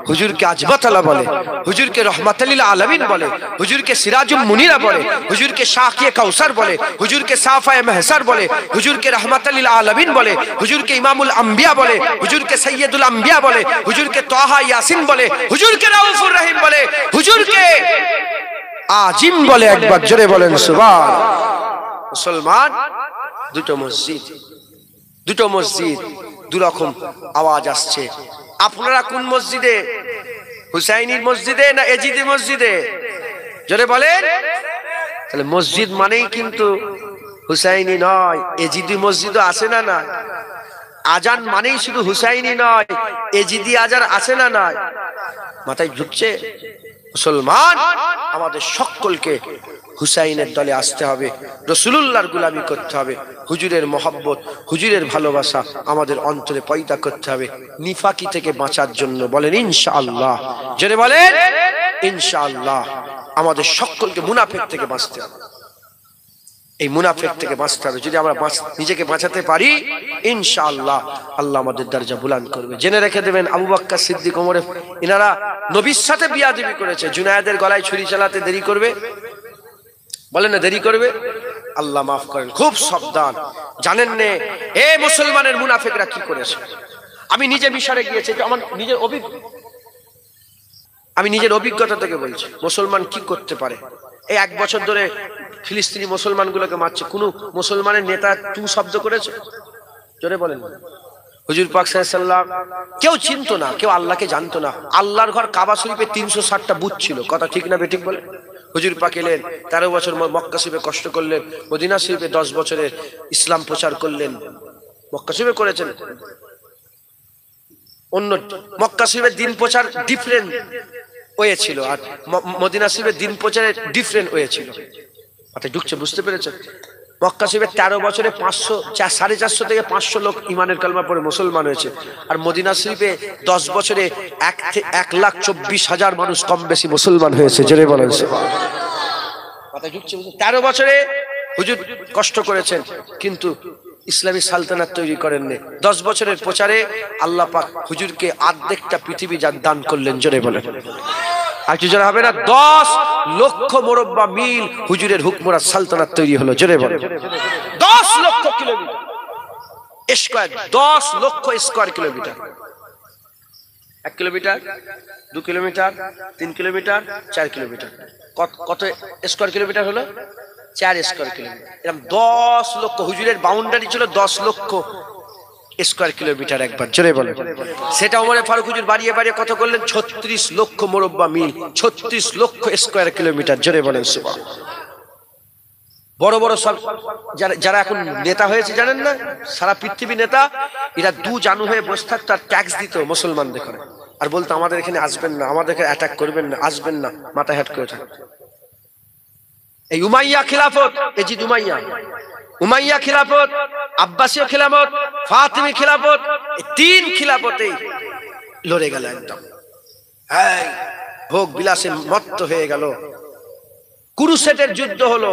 হুজুরকে আজবাতালা বলে, হুজুরকে রহমাতুল লিল আলামিন বলে, হুজুরকে সিরাজুল মুনিরা বলে, হুজুরকে শাকিয়ে কাউসার বলে, হুজুরকে সাফায়ে মাহসার বলে, হুজুরকে রহমাতুল লিল আলামিন বলে, হুজুরকে ইমামুল আম্বিয়া বলে, হুজুরকে সৈয়দুল আম্বিয়া বলে, হুজুরকে তাহা ইয়াসিন বলে, হুজুরকে রাউফুর রহিম বলে, হুজুরকে আজিম বলে। একবার জোরে বলেন সুবহান। মুসলমান, দুটো মসজিদ, দুরকম আওয়াজ আসছে। আপনারা কোন মসজিদে হুসাইনির মসজিদে না এজিদি মসজিদে? জোরে বলেন। তাহলে মসজিদ মানেই কিন্তু হুসাইনি নয়, এজিদি মসজিদও আছে না না? আজান মানেই শুধু হুসাইনি নয়, এজিদি আজান আছে না নয়? মাথায় ঢুকছে? মুসলমান আমাদের সকলকে হুসাইনের দলে আসতে হবে, রাসূলুল্লাহর গোলামি করতে হবে, হুজুরের মহব্বত, হুজুরের ভালোবাসা আমাদের অন্তরে পয়দা করতে হবে নিফাকি থেকে বাঁচার জন্য। বলেন ইনশাআল্লাহ। জোরে বলেন ইনশাআল্লাহ। আমাদের সকলকে মুনাফিক থেকে বাঁচতে হবে, এই মুনাফিক থেকে বাঁচতে হবে। যদি আমরা নিজেকে বাঁচাতে পারি ইনশাআল্লাহ আল্লাহ আমাদের দরজা বুলন্দ করবে। জেনে রেখে দেবেন, আবু বকর সিদ্দিক, ওমর, ইনারা নবীর সাথে বিয়াদবি করেছে। জুনায়েদের গলায় ছুরি চালাতে দেরি করবে? বলেন না দেরি করবে? আল্লাহ মাফ করেন। খুব সাবধান। জানেন না এ মুসলমানের মুনাফিকরা কি করেছে? আমি নিজে মিশরে গিয়েছি, আমি নিজের অভিজ্ঞতা থেকে বলছি মুসলমান কি করতে পারে। এই 1 বছর ধরে ফিলিস্তিনি মুসলমানগুলোকে মারছে, কোন মুসলমানের নেতা তু শব্দ করেছে? জোরে বলেন। হুজুর পাক সাল্লাল্লাহু আলাইহি ওয়াসাল্লাম কেউ চিনতো না, কেউ আল্লাহকে জানতো না। আল্লাহর ঘর কাবা শরীফে 360টা বুত ছিল। কথা ঠিক না বেঠিক বলে? হুজুর পাক এলেন, 13 বছর মক্কা শরীফে কষ্ট করলেন, মদিনা শরীফে 10 বছরের ইসলাম প্রচার করলেন। মক্কা শরীফে করেছেন, অন্য মক্কা শরীফের দিন প্রচার ডিফারেন্ট ওয়ে ছিল, আর মদিনা শরীফের দিন প্রচারের ডিফারেন্ট ওয়ে ছিল। মাথায় ঢুকছে? বুঝতে পেরেছেন? মক্কা শরীফে 13 বছরে 450 থেকে 500 লোক ইমানের কালমা পড়ে মুসলমান হয়েছে, আর মদিনা শরীফে 10 বছরে 1,24,000 মানুষ কম বেশি মুসলমান হয়েছে। জোরে বলেন সুবহানাল্লাহ। মাথায় ঢুকছে? 13 বছরে হুজুর কষ্ট করেছেন কিন্তু ইসলামী সালতানাত তৈরি করেননি। 10 বছরের প্রচারে আল্লাহ পাক হুজুরকে অর্ধেকটা পৃথিবী দান করলেন। জোরে বলেন। আর কি জোরে হবে না? 10 লক্ষ মুরব্বা মিল হুজুরের হুকমরা সালতানাত তৈরি হলো। জোরে বলেন। 10 লক্ষ কিলোমিটার স্কয়ার, 10 লক্ষ square kilometre. 1 kilometre, 2 kilometre, 3 kilometre, 4 kilometre. কত স্কয়ার কিলোমিটার হলো? 4 স্কয়ার কিলোমিটার। এরকম 10 লক্ষ। হুজুরের বাউন্ডারি ছিল 10 লক্ষ স্কয়ার কিলোমিটার একবার। জোরে বলেন। সেটা ওমর ফারুক হুজুর বাড়িয়ে বাড়িয়ে কত করলেন? 36 লক্ষ মুরব্বা মিল, 36 লক্ষ স্কয়ার কিলোমিটার। জোরে বলেন সুবহানাল্লাহ। বড় বড় সব যারা এখন নেতা হয়েছে জানেন না, সারা পৃথিবী নেতা, এরা 2 জানু হয়ে বসে থাকতো আর ট্যাক্স দিত মুসলমানদের করে, আর বলতো আমাদের এখানে আসবেন না, আমাদেরকে অ্যাটাক করবেন না, আসবেন না, মাথা হেট করে থাকতো। এই উমাইয়া খিলাফত, এজিদ উমাইয়া খিলাফত, আব্বাসীয় খিলাফত, ফাতিমি খিলাফত, এই 3 খিলাফতে লড়ে গেল একদম। এই ভোগ বিলাসে মত্ত হয়ে গেল। কুরুসেটের যুদ্ধ হলো।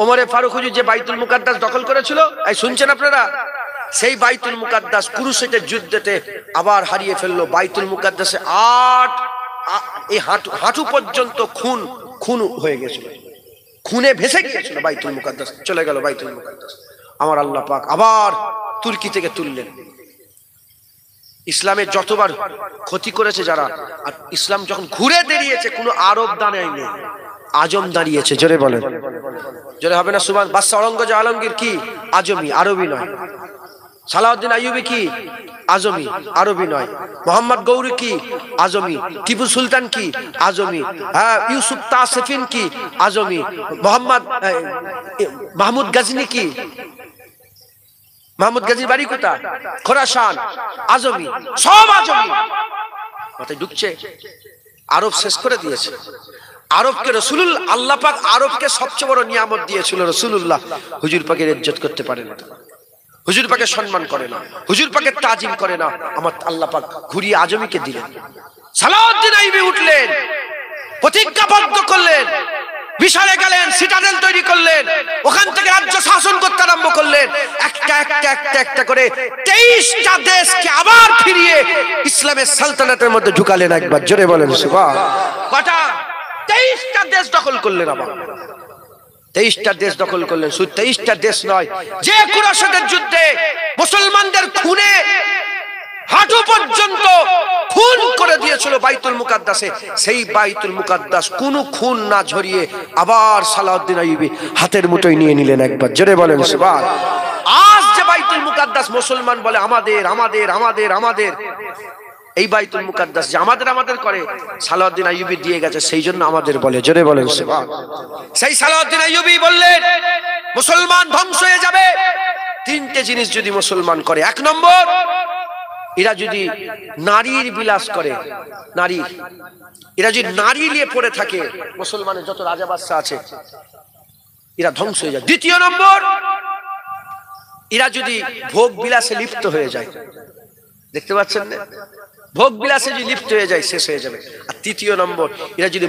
ওমরে ফারুক হুজুর যে বাইতুল মুকাদ্দাস দখল করেছিল, এই শুনছেন আপনারা? সেই বাইতুল মুকাদ্দাস কুরুসেটের যুদ্ধেতে আবার হারিয়ে ফেললো। বাইতুল মুকাদ্দাসে এই হাঁটু পর্যন্ত খুন হয়ে গেছিল, খুনে ভেসে গিয়েছিল বাইতুল মুকাদ্দাস, চলে গেল বাইতুল মুকাদ্দাস। আমার আল্লাহ পাক আবার তুর্কি থেকে তুললেন। ইসলামের যতবার ক্ষতি করেছে যারা, আর ইসলাম যখন ঘুরে দাঁড়িয়েছে, কোনো আরব দাঁড়ায়নি, আজম দাঁড়িয়েছে। জোরে বলেন। জোরে হবে না সুবহান। বাদশা ঔরঙ্গজেব আলমগীর কি? আজমি, আরবি নয়। সালাউদ্দিন আইয়ুবী কি? আজমি, আরবি নয়। মোহাম্মদ গৌরী কি? আজমি। টিপু সুলতান কি? আজমি। হ্যাঁ, ইউসুফ তাসিফিন কি? আজমি। মাহমুদ গজনী কি? মাহমুদ গজনীর বাড়ি কোথায়? খোরাসান। আজমি, সব আজমি। মাথায় ঢুকছে? আরব শেষ করে দিয়েছে। আরবকে রাসূলুল্লাহ, আল্লাহ পাক আরবকে সবচেয়ে বড় নিয়ামত দিয়েছিল। রাসূলুল্লাহ হুজুর পাকের ইজ্জত করতে পারে না, হুজুর পাকের সম্মান করে না, হুজুর পাকের তাজিম করে না। আমার আল্লাহ পাক ঘুরিয়ে আজমিকে দিলেন। সালাউদ্দিন আইয়ুবী উঠলেন, প্রতিজ্ঞাবদ্ধ করলেন, মিশরে গেলেন, সিটাডেল তৈরি করলেন, ওখান থেকে রাজ্য শাসন করতে আরম্ভ করলেন। একটা করে 23টা দেশকে আবার ফিরিয়ে ইসলামের সালতানাতের মধ্যে ঢুকালেন একবার। জোরে বলেন সুবহানাল্লাহ। কটা? 23টা দেশ দখল করলেন। আবার 23টা দেশ দখল করলেন। শুধু 23টা দেশ নয়, যে কুরাইশের যুদ্ধে মুসলমানদের খুনে হাঁটু পর্যন্ত খুন করে দিয়েছিল বাইতুল মুকাদ্দাসে, সেই বাইতুল মুকাদ্দাস কোনো খুন না ঝরিয়ে আবার সালাউদ্দিন আইয়ুবী হাতের মুঠোয় নিয়ে নিলেন একবার। জোরে বলেন সুবহানাল্লাহ। আজ যে বাইতুল মুকাদ্দাস মুসলমান বলে আমাদের আমাদের আমাদের আমাদের, এই বাইতুল মুকাদ্দাস যে আমাদের করে সালাউদ্দিন আইয়ুবী দিয়ে গেছে, সেই জন্য আমাদের বলে, জোরে বলেন সুবহানাল্লাহ। সেই সালাউদ্দিন আইয়ুবী বললেন মুসলমান ধ্বংস হয়ে যাবে তিনটে জিনিস যদি মুসলমান করে। এক নম্বর, এরা যদি নারীর বিলাস করে, এরা যদি নারী নিয়ে পড়ে থাকে, মুসলমানের যত রাজা বাদশা আছে এরা ধ্বংস হয়ে যায়। দ্বিতীয় নম্বর, এরা যদি ভোগ বিলাসে লিপ্ত হয়ে যায়, দেখতে পাচ্ছেন না, ভোগ বিলাসে যদি লিপ্ত হয়ে যায় শেষ হয়ে যাবে। আর তৃতীয় নম্বর, এরা যদি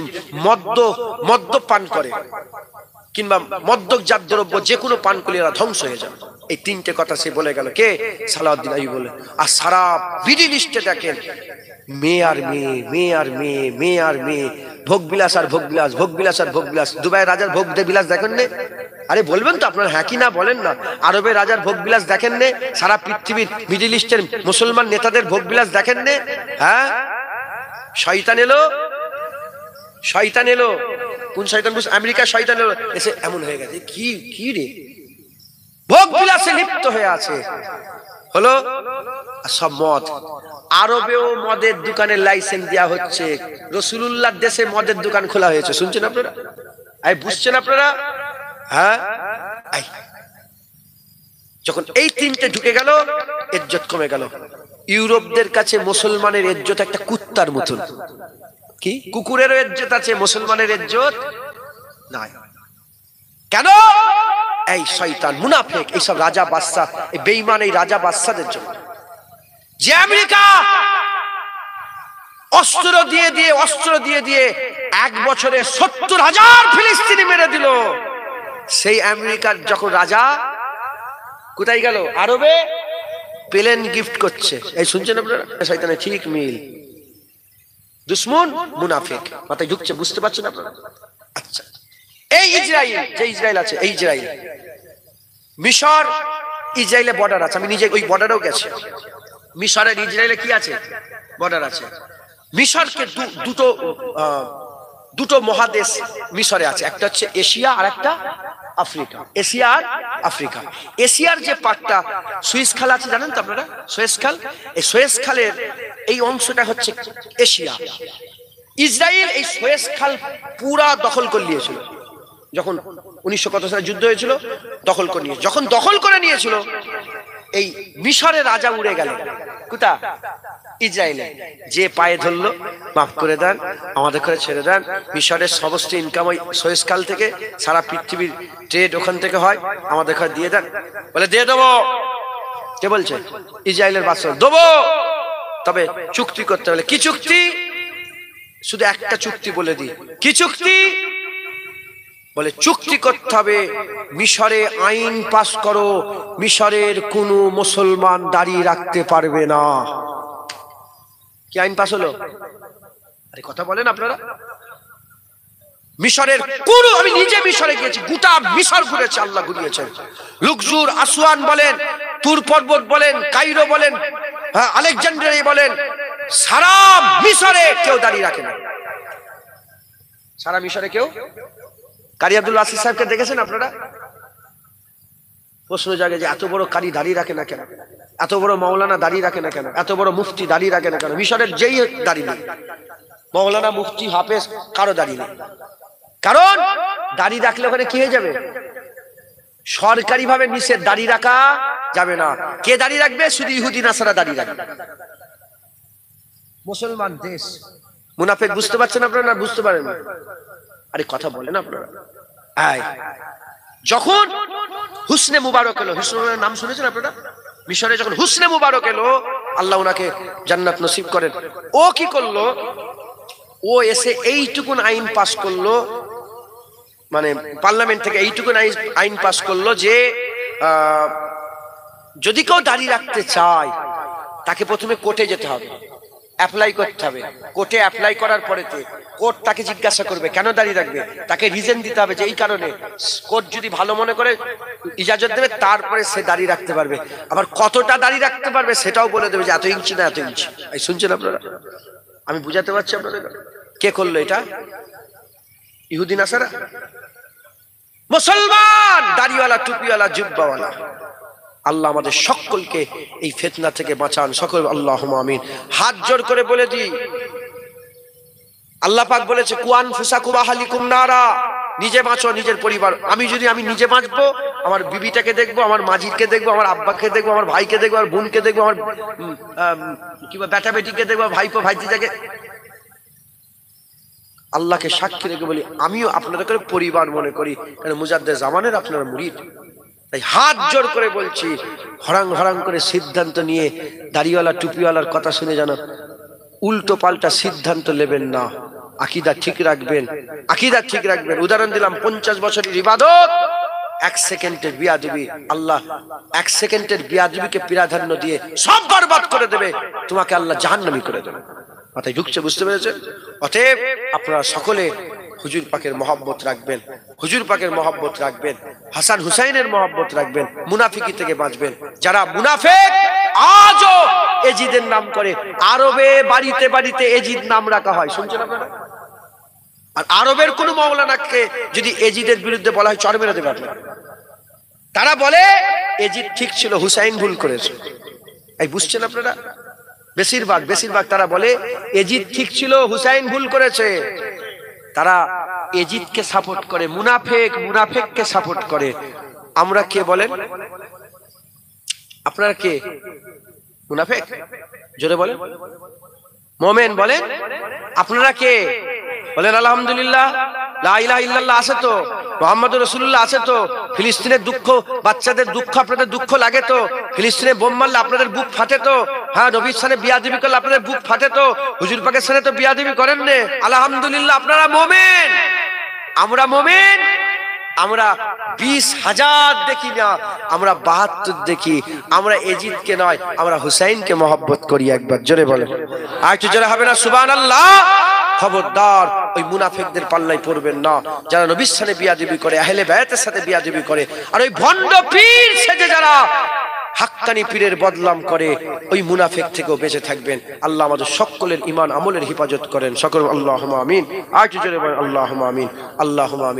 মদ্য পান করে কিংবা মদ্যজাত দ্রব্য যে কোনো পান করলে এরা ধ্বংস হয়ে যাবে। এই তিনটে কথা সে বলে গেল, কে? সালাউদ্দিন আইয়ুবী বলে। আর সারা বিডি লিস্টে দেখেন মেয়ে আর মেয়ে, মেয়ে আর মেয়ে, মেয়ে আর মেয়ে, ভোগ বিলাস আর ভোগ বিলাস, ভোগ বিলাস আর ভোগ বিলাস। দুবাই রাজার ভোগ বিলাস দেখেন নে? আরে বলবেন তো আপনারা, হ্যাঁ কি না বলেন না? আরবের রাজার ভোগ বিলাস দেখেন নে? সারা পৃথিবীর মিডল ইস্টের মুসলমান নেতাদের ভোগ বিলাস দেখেন নে? হ্যাঁ, শয়তান এলো, কোন শয়তান? আমেরিকার শয়তান এলো, এসে এমন হয়ে গেছে, কি রে, ভোগ বিলাসে লিপ্ত হয়ে আছে। হলো সব মদ। আরবেও মদের দোকানের লাইসেন্স দেওয়া হচ্ছে, রাসূলুল্লাহর দেশে মদের দোকান খোলা হয়েছে, শুনছেন আপনারা? বুঝছেন আপনারা? হ্যাঁ, যখন এই তিনটে ঢুকে গেল ইজ্জত কমে গেল। ইউরোপদের কাছে মুসলমানের ইজ্জত একটা কুত্তার মতন। কি? কুকুরেরও ইজ্জত আছে, মুসলমানের ইজ্জত নাই। কেন? এই শয়তান, মুনাফিক, এইসব রাজা বাদশা, এই বেঈমান এই রাজা বাদশাদের জন্য। যে আমেরিকা অস্ত্র দিয়ে দিয়ে 1 বছরে 70,000 ফিলিস্তিনি মেরে দিল, সেই আমেরিকার যখন রাজা কোথায় গেল? আরবে প্লেন গিফট করছে। এই শুনছেন আপনারা? শয়তানের ঠিক মিল। দুশ্মন, মুনাফিক, মাথায় ঢুকছে, বুঝতে পারছেন আপনারা? আচ্ছা, এই ইসরায়েল আছে, এই ইসরায়েল, মিশর ইসরায়েলে বর্ডার আছে। আমি নিজে ওই বর্ডারেও গেছি। মিশরের ইসরায়েলে কি আছে? বর্ডার আছে। মিশরকে দুটো মহাদেশ মিশরে আছে, একটা হচ্ছে এশিয়া আর একটা আফ্রিকা। এশিয়া আর আফ্রিকা। এশিয়ার যে পার্টটা সুয়েজ খাল আছে, জানেন তো আপনারা? সুয়েজ খাল, এই সুয়েজ খালের এই অংশটা হচ্ছে এশিয়া। ইসরায়েল এই সুয়েজ খাল পুরা দখল করে নিয়েছিল যখন 1900 সালে যুদ্ধ হয়েছিল, দখল করে নিয়েছিল। যখন দখল করে নিয়েছিল, এই মিশরের রাজা উড়ে গেল কোথা? ইসরায়েলে। যে পায়ে ধরলো, মাফ করে দেন, আমাদের করে ছেড়ে দেন। মিশরের সমস্ত ইনকাম ওই সুয়েজ খাল থেকে, সারা পৃথিবীর ট্রেড ওখান থেকে হয়, আমাদের ঘরে দিয়ে দেন। বলে দিয়ে দেবো। কে বলছে? ইসরায়েলের বাদশা। দেবো, তবে চুক্তি করতে হবে। কি চুক্তি? শুধু একটা চুক্তি বলে দিই। কি চুক্তি? বলে চুক্তি করতে হবে, মিশরে আইন পাস করো, মিশরের কোনো মুসলমান দাঁড়িয়ে রাখতে পারবে না। কি আইন পাস হলো? আরে কথা বলেন আপনারা। মিশরের কোন, আমি নিজে মিশরে গিয়েছি, গোটা মিশর ঘুরেছে, আল্লাহ ঘুরিয়েছেন। লুকজুর, আসওয়ান বলেন, তুর পর্বত বলেন, কায়রো বলেন, আলেকজান্ড্রিয়া বলেন, সারা মিশরে কেউ দাঁড়িয়ে রাখে না। সারা মিশরে কেউ। কারি আব্দুল আসিফ সাহেবকে দেখেছেন আপনারা? প্রশ্ন জাগে যে এত বড় কারি দাঁড়িয়ে রাখে না কেন, এত বড় মাওলানা দাঁড়িয়ে রাখে না কেন, এত বড় মুফতি দাঁড়িয়ে রাখে না কেন? মিশরের যেই দাঁড়িয়ে নেই, মাওলানা, মুফতি, হাফেজ কারো দাঁড়িয়ে নেই। কারণ দাঁড়িয়ে রাখলে ওখানে কি হয়ে যাবে? সরকারি ভাবে নিষেধ, দাঁড়িয়ে রাখা যাবে না। কে দাঁড়িয়ে রাখবে? শুধু ইহুদি নাসারা দাঁড়িয়ে রাখবে। মুসলমান দেশ, মুনাফিক। বুঝতে পারছেন আপনারা না বুঝতে পারেন? আরে কথা বলেন আপনারা। যখন হুসনে মুবারক এলো, হুসনে নাম শুনেছেন আপনারা? মিশরে যখন হুসনে মুবারক এলো, আল্লাহ ওনাকে জান্নাত নসিব করেন। ও কি করলো? ও এসে এইটুকুন আইন পাস করলো, মানে পার্লামেন্ট থেকে এইটুকুন আইন পাস করলো যে যদি কেউ দাঁড়িয়ে রাখতে চায়, তাকে প্রথমে কোর্টে যেতে হবে, অ্যাপ্লাই করতে হবে। কোর্টে অ্যাপ্লাই করার পরে কোর্ট তাকে জিজ্ঞাসা করবে কেন দাঁড়িয়ে রাখবে, তাকে রিজন দিতে হবে যে এই কারণে। কোর্ট যদি ভালো মনে করে ইজাজত দেবে, তারপরে সে দাঁড়িয়ে রাখতে পারবে। আবার কতটা দাঁড়িয়ে রাখতে পারবে সেটাও বলে দেবে যে এত ইঞ্চি না এত ইঞ্চি। এই শুনছেন আপনারা? আমি বুঝাতে পারছি আপনাদের? কে করলো এটা? ইহুদি নাসারা। মুসলমান দাড়িওয়ালা, টুপিওয়ালা, জুব্বাওয়ালা। আল্লাহ আমাদের সকলকে এই ফিতনা থেকে বাঁচান, সকল আল্লাহুম্মা আমিন। হাত জোর করে বলে দিই, আল্লাহ পাক বলেছে কু আনফুসাকুম আহলিকুম নারা, নিজে বাঁচো, নিজের পরিবার। আমি নিজে বাঁচবো, আমার বিবিটাকে দেখবো, আমার মাজিদকে দেখবো, আমার আব্বাকে দেখবো, আমার ভাইকে দেখবো, আমার বোনকে দেখবো, আমার বেটা বেটিকে দেখবো, ভাইপো ভাইজিটাকে, আল্লাহকে সাক্ষী রেখে বলি আমিও আপনাদেরকে পরিবার মনে করি, কারণ মুজাদ্দেদ জামানের আপনারা মুরিদ। তাই হাত জোর করে বলছি, হরাং হরাং করে সিদ্ধান্ত নিয়ে দাড়িওয়ালা টুপিওয়ালার কথা শুনে যেন উল্টো পাল্টা সিদ্ধান্ত নেবেন না। আকীদা ঠিক রাখবেন, আকীদা ঠিক রাখবেন। উদাহরণ দিলাম, 50 বছরের ইবাদত 1 সেকেন্ডের বিয়াদবি, আল্লাহ 1 সেকেন্ডের বিয়াদবিকে প্রাধান্য দিয়ে সব বরবাদ করে দেবে, তোমাকে আল্লাহ জাহান্নামী করে দেবে। মাথায় ঢুকছে, বুঝতে পেরেছেন? অতএব আপনারা সকলে হুজুর পাকের মহব্বত রাখবেন, হুজুর পাকের মহব্বত রাখবেন, হাসান হুসাইনের মহব্বত রাখবেন, মুনাফিকি থেকে বাঁচবেন। যারা মুনাফিক আজও এজিদের নাম করে, আরবে বাড়িতে বাড়িতে এজিদ নাম রাখা হয়, শুনছেন আপনারা? আর আরবের কোন মাওলানাকে যদি এজিদের বিরুদ্ধে বলা হয়, চড় মেরে দেবে আপনারা। তারা বলে এজিদ ঠিক ছিল, হুসাইন ভুল করেছে। এই বুঝছেন আপনারা? বেশিরভাগ তারা বলে এজিদ ঠিক ছিল, হুসাইন ভুল করেছে। তারা এজিদকে সাপোর্ট করে, মুনাফিককে সাপোর্ট করে। আমরা কে বলেন? আপনারা কে? মুনাফিক? জোরে বলেন। মুমিন বলেন। আপনারা কে? বলেন আলহামদুলিল্লাহ, লা ইলাহা ইল্লাল্লাহ আছে তো, মুহাম্মাদুর রাসূলুল্লাহ আছে তো। ফিলিস্তিনের দুঃখ, বাচ্চাদের দুঃখ আপনাদের দুঃখ লাগে তো? ফিলিস্তিনে বোম মারলে আপনাদের বুক ফাটে তো? হ্যাঁ, নবীর সাথে বিয়াদবি করলে আপনাদের বুক ফাটে তো? হুজুর পাকের সাথে তো বিয়াদবি করেন না। আলহামদুলিল্লাহ, আপনারা মুমিন, আমরা মুমিন। আমরা 20,000 দেখি না, আমরা 72 দেখি। আমরা এজিদকে নয়, আমরা হুসাইনকে মহব্বত করি। একবার জোরে বলেন, আর একটু জোরে হবে না? সুবহানাল্লাহ। খবরদার ওই মুনাফিকদের পাল্লায় পড়বেন না, যারা নবীর সাথে বিয়াদবি করে, আহলে বায়াতের সাথে বিয়াদবি করে। আর ওই ভণ্ড পীর সেজে যারা হাক্কানি পীরের বদনাম করে, ওই মুনাফিক থেকেও বেঁচে থাকবেন। আল্লাহ আমাদের সকলের ঈমান আমলের হেফাজত করেন, সকল আল্লাহুম্মা আমিন। আর একটু জোরে বলেন আল্লাহুম্মা আমিন, আল্লাহুম্মা আমিন।